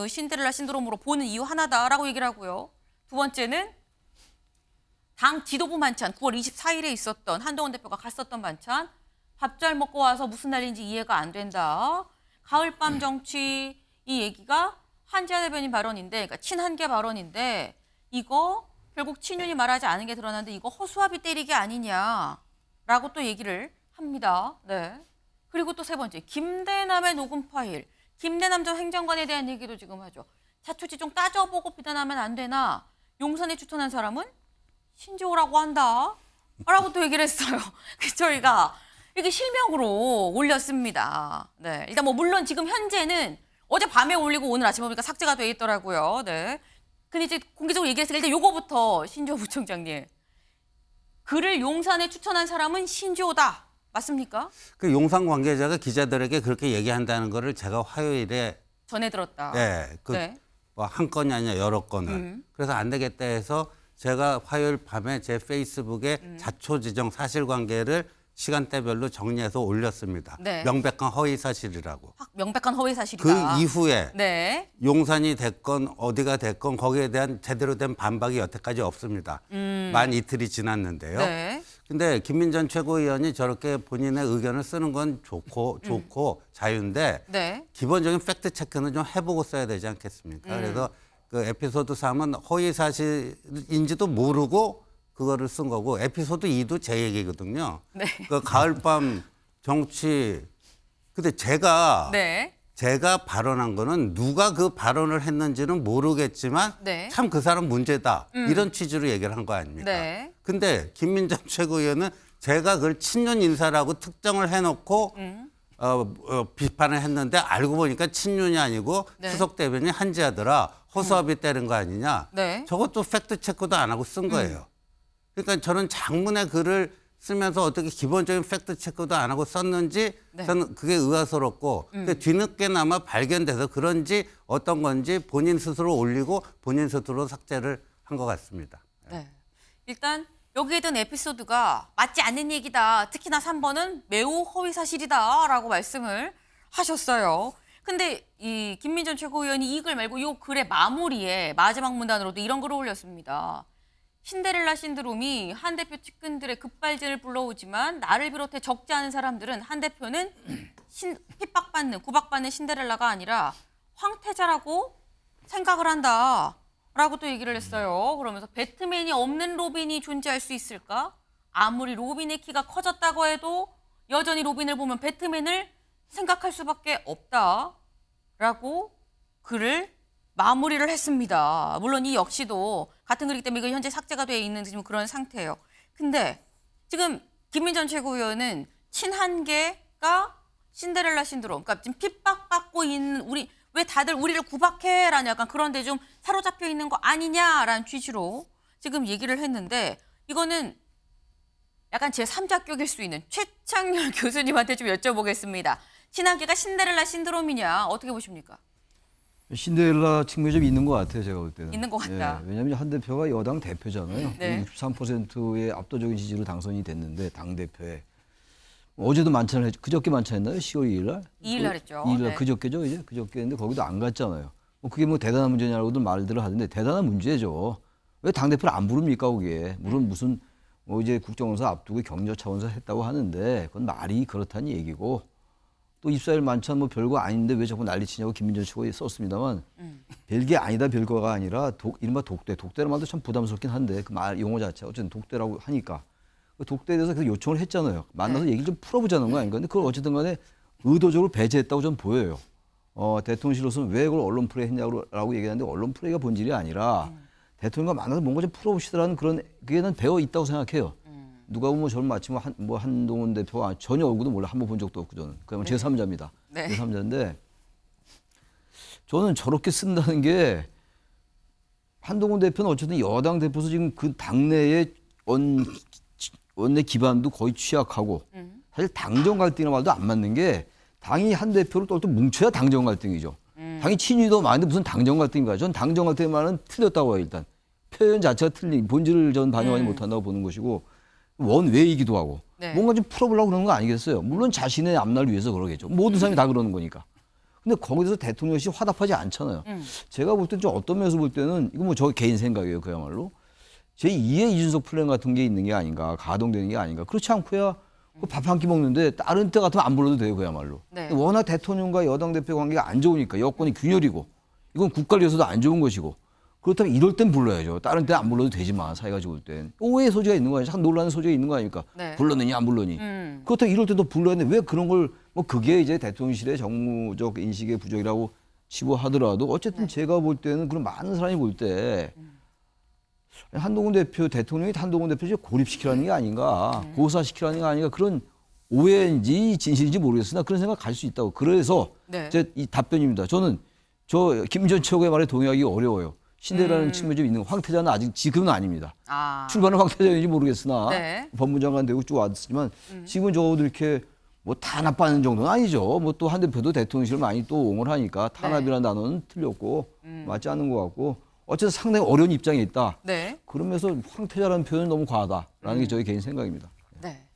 신데렐라 신드롬으로 보는 이유 하나다라고 얘기를 하고요. 두 번째는 당 지도부 만찬 9월 24일에 있었던 한동훈 대표가 갔었던 만찬 밥 잘 먹고 와서 무슨 난리인지 이해가 안 된다. 가을밤 정치 이 얘기가 한지아 대변인 발언인데 그러니까 친한계 발언인데 이거 결국 친윤이 말하지 않은 게 드러났는데 이거 허수아비 때리기 아니냐라고 또 얘기를 합니다. 네. 그리고 또 세 번째 김대남의 녹음 파일. 김대남 전 행정관에 대한 얘기도 지금 하죠. 차투지 좀 따져보고 비난하면 안 되나. 용산에 추천한 사람은 신지호라고 한다. 라고 또 얘기를 했어요. 저희가 이렇게 실명으로 올렸습니다. 네. 일단 뭐 물론 지금 현재는 어제 밤에 올리고 오늘 아침에 보니까 삭제가 돼 있더라고요. 네. 근데 이제 공개적으로 얘기했을 때 일단 요거부터 신지호 부총장님. 그를 용산에 추천한 사람은 신지호다. 맞습니까? 그 용산 관계자가 기자들에게 그렇게 얘기한다는 거를 제가 화요일에 전해 들었다. 네, 네. 뭐 한 건이 아니라 여러 건을. 그래서 안 되겠다 해서 제가 화요일 밤에 제 페이스북에 자초지정 사실관계를 시간대별로 정리해서 올렸습니다. 네. 명백한 허위 사실이라고. 명백한 허위 사실이다. 그 이후에 네. 용산이 됐건 어디가 됐건 거기에 대한 제대로 된 반박이 여태까지 없습니다. 만 이틀이 지났는데요. 네. 근데 김민전 최고위원이 저렇게 본인의 의견을 쓰는 건 좋고 자유인데 네. 기본적인 팩트 체크는 좀 해보고 써야 되지 않겠습니까? 그래서 그 에피소드 3은 허위 사실인지도 모르고 그거를 쓴 거고 에피소드 2도 제 얘기거든요. 네. 그 가을밤 정치 근데 제가 발언한 거는 누가 그 발언을 했는지는 모르겠지만 네. 참 그 사람 문제다. 이런 취지로 얘기를 한 거 아닙니까? 네. 근데 김민정 최고위원은 제가 그걸 친윤 인사라고 특정을 해놓고 비판을 했는데 알고 보니까 친윤이 아니고 네. 수석 대변인 한지하더라. 허수아비 때린 거 아니냐. 네. 저것도 팩트 체크도 안 하고 쓴 거예요. 그러니까 저는 장문의 글을 쓰면서 어떻게 기본적인 팩트 체크도 안 하고 썼는지 네. 저는 그게 의아스럽고 근데 뒤늦게나마 발견돼서 그런지 어떤 건지 본인 스스로 올리고 본인 스스로 삭제를 한 것 같습니다. 네. 일단 여기에 든 에피소드가 맞지 않는 얘기다. 특히나 3번은 매우 허위 사실이다라고 말씀을 하셨어요. 근데 이 김민전 최고위원이 이 글 말고 이 글의 마무리에 마지막 문단으로도 이런 글을 올렸습니다. 신데렐라 신드롬이 한 대표 측근들의 급발진을 불러오지만 나를 비롯해 적지 않은 사람들은 한 대표는 핍박받는, 구박받는 신데렐라가 아니라 황태자라고 생각을 한다라고 또 얘기를 했어요. 그러면서 배트맨이 없는 로빈이 존재할 수 있을까? 아무리 로빈의 키가 커졌다고 해도 여전히 로빈을 보면 배트맨을 생각할 수밖에 없다라고 글을 마무리를 했습니다. 물론 이 역시도 같은 글이기 때문에 이거 현재 삭제가 돼 있는 지금 그런 상태예요. 근데 지금 김민전 최고위원은 친한계가 신데렐라 신드롬, 그러니까 지금 핍박받고 있는 우리 왜 다들 우리를 구박해라는 약간 그런 데 좀 사로잡혀 있는 거 아니냐라는 취지로 지금 얘기를 했는데 이거는 약간 제3자격일 수 있는 최창렬 교수님한테 좀 여쭤보겠습니다. 친한계가 신데렐라 신드롬이냐 어떻게 보십니까? 신데렐라 측면이 좀 있는 것 같아요, 제가 볼 때는. 있는 것 같다. 예, 왜냐하면 한 대표가 여당 대표잖아요. 네. 63%의 압도적인 지지로 당선이 됐는데 당 대표에 어제도 만찬을 그저께 만찬했나요? 10월 2일 날? 2일 날 했죠. 2일 날 네. 그저께죠, 이제 그저께인데 거기도 안 갔잖아요. 뭐 그게 뭐 대단한 문제냐고들 말들을 하던데 대단한 문제죠. 왜 당 대표를 안 부릅니까, 거기에? 물론 무슨 뭐 이제 국정원서 앞두고 격려 차원에서 했다고 하는데 그건 말이 그렇다는 얘기고. 또 입사일 만찬 뭐 별거 아닌데 왜 자꾸 난리치냐고 김민전 최고위 썼습니다만 별게 아니다 별거가 아니라 이른바 독대라는 말도 참 부담스럽긴 한데 그 말 용어 자체가 어쨌든 독대라고 하니까 그 독대에 대해서 그 요청을 했잖아요. 만나서 얘기를 좀 풀어보자는 거 아닌가. 근데 그걸 어쨌든 간에 의도적으로 배제했다고 좀 보여요. 대통령실로서는 왜 그걸 언론 플레이 했냐고 얘기하는데 언론 플레이가 본질이 아니라 대통령과 만나서 뭔가 좀 풀어봅시다라는 그런 그게 난 배어 있다고 생각해요. 누가 보면 저를 마치 한동훈 대표가 전혀 얼굴도 몰라 한 번 본 적도 없고 저는 그냥 제3자입니다. 네. 제3자인데 저는 저렇게 쓴다는 게 한동훈 대표는 어쨌든 여당 대표서 지금 그 당내의 원내 기반도 거의 취약하고 사실 당정 갈등이라는 말도 안 맞는 게 당이 한 대표를 또 뭉쳐야 당정 갈등이죠. 당이 친이도 많은데 무슨 당정 갈등인가? 전 당정 갈등의 말은 틀렸다고 해요. 일단 표현 자체가 틀린 본질을 전 반영하지 못한다고 보는 것이고 원외이기도 하고 네. 뭔가 좀 풀어보려고 그러는 거 아니겠어요? 물론 자신의 앞날을 위해서 그러겠죠. 모든 사람이 다 그러는 거니까. 근데 거기서 대통령이 화답하지 않잖아요. 제가 볼 때 좀 어떤 면에서 볼 때는 이거 뭐 저 개인 생각이에요. 그야말로. 제2의 이준석 플랜 같은 게 있는 게 아닌가. 가동되는 게 아닌가. 그렇지 않고야 밥 한 끼 먹는데 다른 때 같으면 안 불러도 돼요. 그야말로. 네. 워낙 대통령과 여당 대표 관계가 안 좋으니까 여권이 균열이고 이건 국가를 위해서도 안 좋은 것이고 그렇다면 이럴 땐 불러야죠. 다른 때는 안 불러도 되지만 사이가 좋을 땐. 오해의 소지가 있는 거 아니야. 참 논란의 소지가 있는 거 아닙니까? 네. 불렀느냐 안 불렀니. 그렇다면 이럴 때도 불러야 되는데 왜 그런 걸 뭐 그게 이제 대통령실의 정무적 인식의 부족이라고 치부하더라도 어쨌든 제가 볼 때는 그런 많은 사람이 볼 때 한동훈 대표 대통령이 한동훈 대표를 고립시키라는 게 아닌가 고사시키라는 게 아닌가 그런 오해인지 진실인지 모르겠으나 그런 생각 갈 수 있다고. 그래서 네. 제 이 답변입니다. 저는 저 김전 최고의 말에 동의하기 어려워요. 신뢰라는 측면이 좀 있는 거. 황태자는 아직 지금은 아닙니다. 출발은 황태자인지 모르겠으나 네. 법무장관 되고 쭉 왔지만 지금은 적어도 이렇게 뭐 탄압받는 정도는 아니죠. 뭐 또 한 대표도 대통령실을 많이 또 옹호를 하니까 탄압이라는 단어는 틀렸고 맞지 않는 것 같고 어쨌든 상당히 어려운 입장에 있다. 네. 그러면서 황태자라는 표현은 너무 과하다라는 게 저희 개인 생각입니다. 네.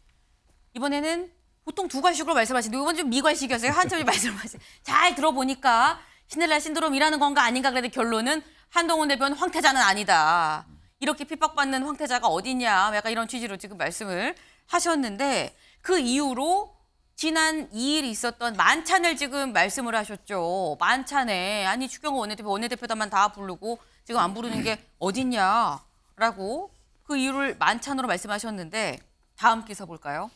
이번에는 보통 두 가지식으로 말씀하시는데 이번 좀 미관식이었어요. 한참이 말씀하신. 잘 들어보니까 신데렐라 신드롬이라는 건가 아닌가 그래도 결론은 한동훈 대표는 황태자는 아니다. 이렇게 핍박받는 황태자가 어딨냐. 약간 이런 취지로 지금 말씀을 하셨는데 그 이후로 지난 2일 있었던 만찬을 지금 말씀을 하셨죠. 만찬에 아니 추경호 원내대표단만 다 부르고 지금 안 부르는 게 어딨냐라고 그 이유를 만찬으로 말씀하셨는데 다음 기사 볼까요?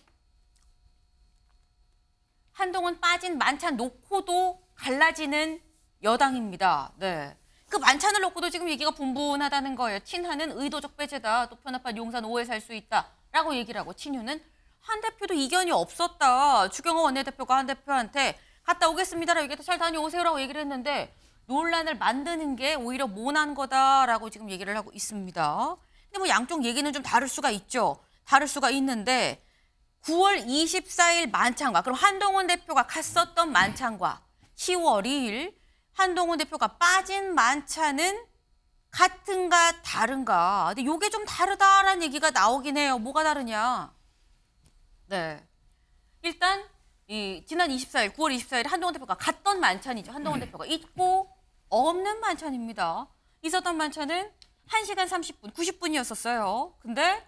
한동훈 빠진 만찬 놓고도 갈라지는 여당입니다. 네. 그 만찬을 놓고도 지금 얘기가 분분하다는 거예요. 친한은 의도적 배제다. 또 편합한 용산 5에 살 수 있다라고 얘기를 하고 친유는 한 대표도 이견이 없었다. 추경호 원내대표가 한 대표한테 갔다 오겠습니다라고 얘기해서 잘 다녀오세요라고 얘기를 했는데 논란을 만드는 게 오히려 모난 거다라고 지금 얘기를 하고 있습니다. 근데 뭐 양쪽 얘기는 좀 다를 수가 있죠. 다를 수가 있는데 9월 24일 만찬과 그럼 한동훈 대표가 갔었던 만찬과 10월 2일 한동훈 대표가 빠진 만찬은 같은가 다른가. 근데 이게 좀 다르다라는 얘기가 나오긴 해요. 뭐가 다르냐. 네. 일단 지난 24일, 9월 24일 한동훈 대표가 갔던 만찬이죠. 한동훈 대표가 있고 없는 만찬입니다. 있었던 만찬은 1시간 30분, 90분이었었어요. 근데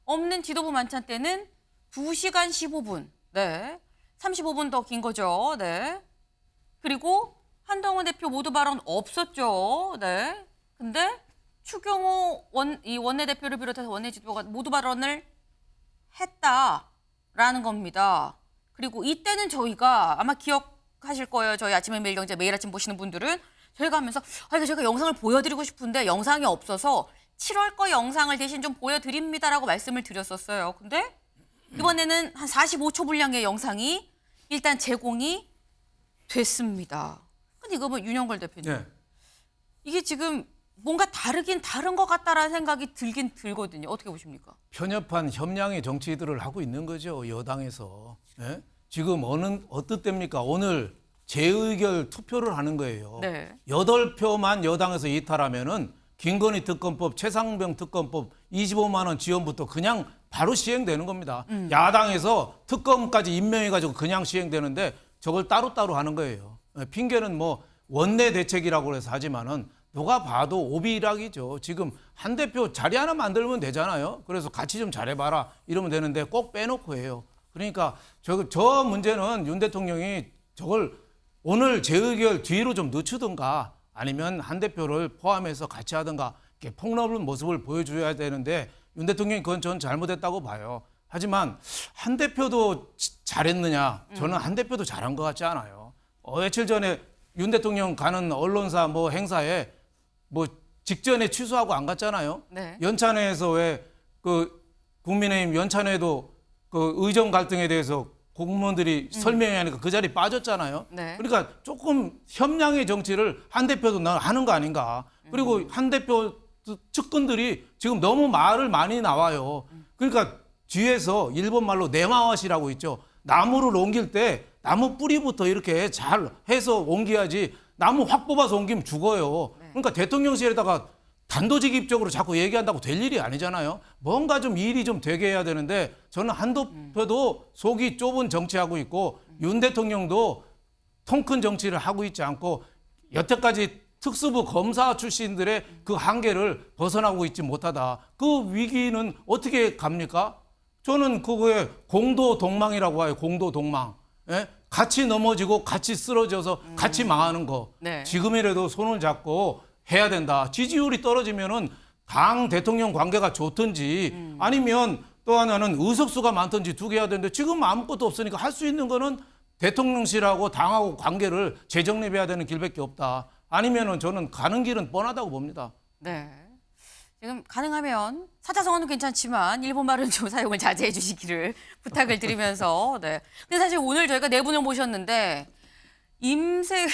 없는 지도부 만찬 때는 2시간 15분. 네. 35분 더 긴 거죠. 네. 그리고 한동훈 대표 모두 발언 없었죠. 네. 근데 추경호 원내대표를 비롯해서 원내지도부가 모두 발언을 했다라는 겁니다. 그리고 이때는 저희가 아마 기억하실 거예요. 저희 아침에 매일경제 매일 아침 보시는 분들은 저희가 하면서 이거 제가 영상을 보여드리고 싶은데 영상이 없어서 7월 거 영상을 대신 좀 보여드립니다라고 말씀을 드렸었어요. 근데 이번에는 한 45초 분량의 영상이 일단 제공이 됐습니다. 근데 이거 뭐 윤영걸 대표님. 네. 이게 지금 뭔가 다르긴 다른 것 같다라는 생각이 들긴 들거든요. 어떻게 보십니까? 편협한 협량의 정치들을 하고 있는 거죠. 여당에서. 예? 지금 어떤 때입니까? 오늘 재의결 투표를 하는 거예요. 네. 8표만 여당에서 이탈하면은 김건희 특검법, 최상병 특검법 25만 원 지원부터 그냥 바로 시행되는 겁니다. 야당에서 특검까지 임명해가지고 그냥 시행되는데 저걸 따로따로 하는 거예요. 핑계는 뭐 원내 대책이라고 해서 하지만은 누가 봐도 오비락이죠. 지금 한 대표 자리 하나 만들면 되잖아요. 그래서 같이 좀 잘해봐라 이러면 되는데 꼭 빼놓고 해요. 그러니까 저 문제는 윤 대통령이 저걸 오늘 재의결 뒤로 좀 늦추든가 아니면 한 대표를 포함해서 같이 하든가 이렇게 폭넓은 모습을 보여줘야 되는데 윤 대통령이 그건 전 잘못했다고 봐요. 하지만 한 대표도 잘했느냐? 저는 한 대표도 잘한 것 같지 않아요. 며칠 전에 윤 대통령 가는 언론사 뭐 행사에 뭐 직전에 취소하고 안 갔잖아요. 네. 연찬회에서 왜 그 국민의힘 연찬회도 그 의정 갈등에 대해서 공무원들이 설명해야 하니까 그 자리에 빠졌잖아요. 네. 그러니까 조금 협량의 정치를 한 대표도 하는 거 아닌가. 그리고 한 대표 측근들이 지금 너무 말을 많이 나와요. 그러니까 뒤에서 일본 말로 네마와시라고 있죠. 나무를 옮길 때 나무 뿌리부터 이렇게 잘 해서 옮겨야지 나무 확 뽑아서 옮기면 죽어요. 그러니까 대통령실에다가 단도직입적으로 자꾸 얘기한다고 될 일이 아니잖아요. 뭔가 좀 일이 좀 되게 해야 되는데 저는 한 대표도 속이 좁은 정치하고 있고 윤 대통령도 통 큰 정치를 하고 있지 않고 여태까지 특수부 검사 출신들의 그 한계를 벗어나고 있지 못하다. 그 위기는 어떻게 갑니까? 저는 그거에 공도동망이라고 해요. 공도동망. 예? 같이 넘어지고 같이 쓰러져서 같이 망하는 거. 네. 지금이라도 손을 잡고 해야 된다. 지지율이 떨어지면은 당 대통령 관계가 좋든지 아니면 또 하나는 의석수가 많든지 두 개 해야 되는데 지금 아무것도 없으니까 할 수 있는 거는 대통령실하고 당하고 관계를 재정립해야 되는 길밖에 없다. 아니면은 저는 가는 길은 뻔하다고 봅니다. 네. 지금 가능하면 사자성어는 괜찮지만 일본 말은 좀 사용을 자제해 주시기를 부탁을 드리면서 네. 근데 사실 오늘 저희가 네 분을 모셨는데 임세훈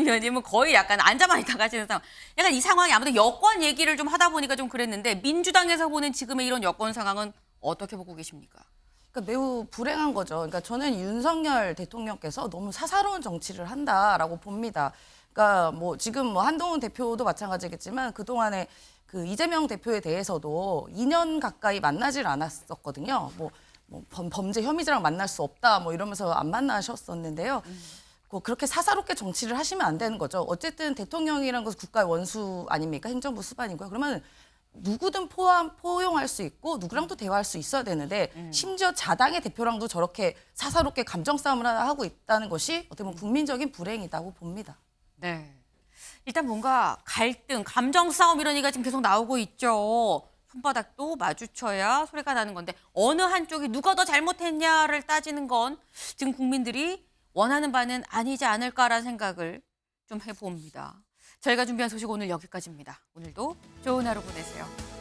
의원님은 거의 약간 앉아만 있다가 하시는 상황. 약간 이 상황이 아무튼 여권 얘기를 좀 하다 보니까 좀 그랬는데 민주당에서 보는 지금의 이런 여권 상황은 어떻게 보고 계십니까? 그러니까 매우 불행한 거죠. 그러니까 저는 윤석열 대통령께서 너무 사사로운 정치를 한다라고 봅니다. 그러니까 그러니까 뭐 지금 뭐 한동훈 대표도 마찬가지겠지만 그동안에 그 이재명 대표에 대해서도 2년 가까이 만나질 않았었거든요. 뭐 범죄 혐의자랑 만날 수 없다 뭐 이러면서 안 만나셨었는데요. 그렇게 사사롭게 정치를 하시면 안 되는 거죠. 어쨌든 대통령이라는 것은 국가의 원수 아닙니까? 행정부 수반이고요. 그러면 누구든 포용할 수 있고 누구랑도 대화할 수 있어야 되는데 심지어 자당의 대표랑도 저렇게 사사롭게 감정 싸움을 하고 있다는 것이 어떻게 보면 국민적인 불행이라고 봅니다. 네. 일단 뭔가 갈등, 감정 싸움 이런 얘기가 지금 계속 나오고 있죠. 손바닥도 마주쳐야 소리가 나는 건데 어느 한쪽이 누가 더 잘못했냐를 따지는 건 지금 국민들이 원하는 바는 아니지 않을까라는 생각을 좀 해봅니다. 저희가 준비한 소식 오늘 여기까지입니다. 오늘도 좋은 하루 보내세요.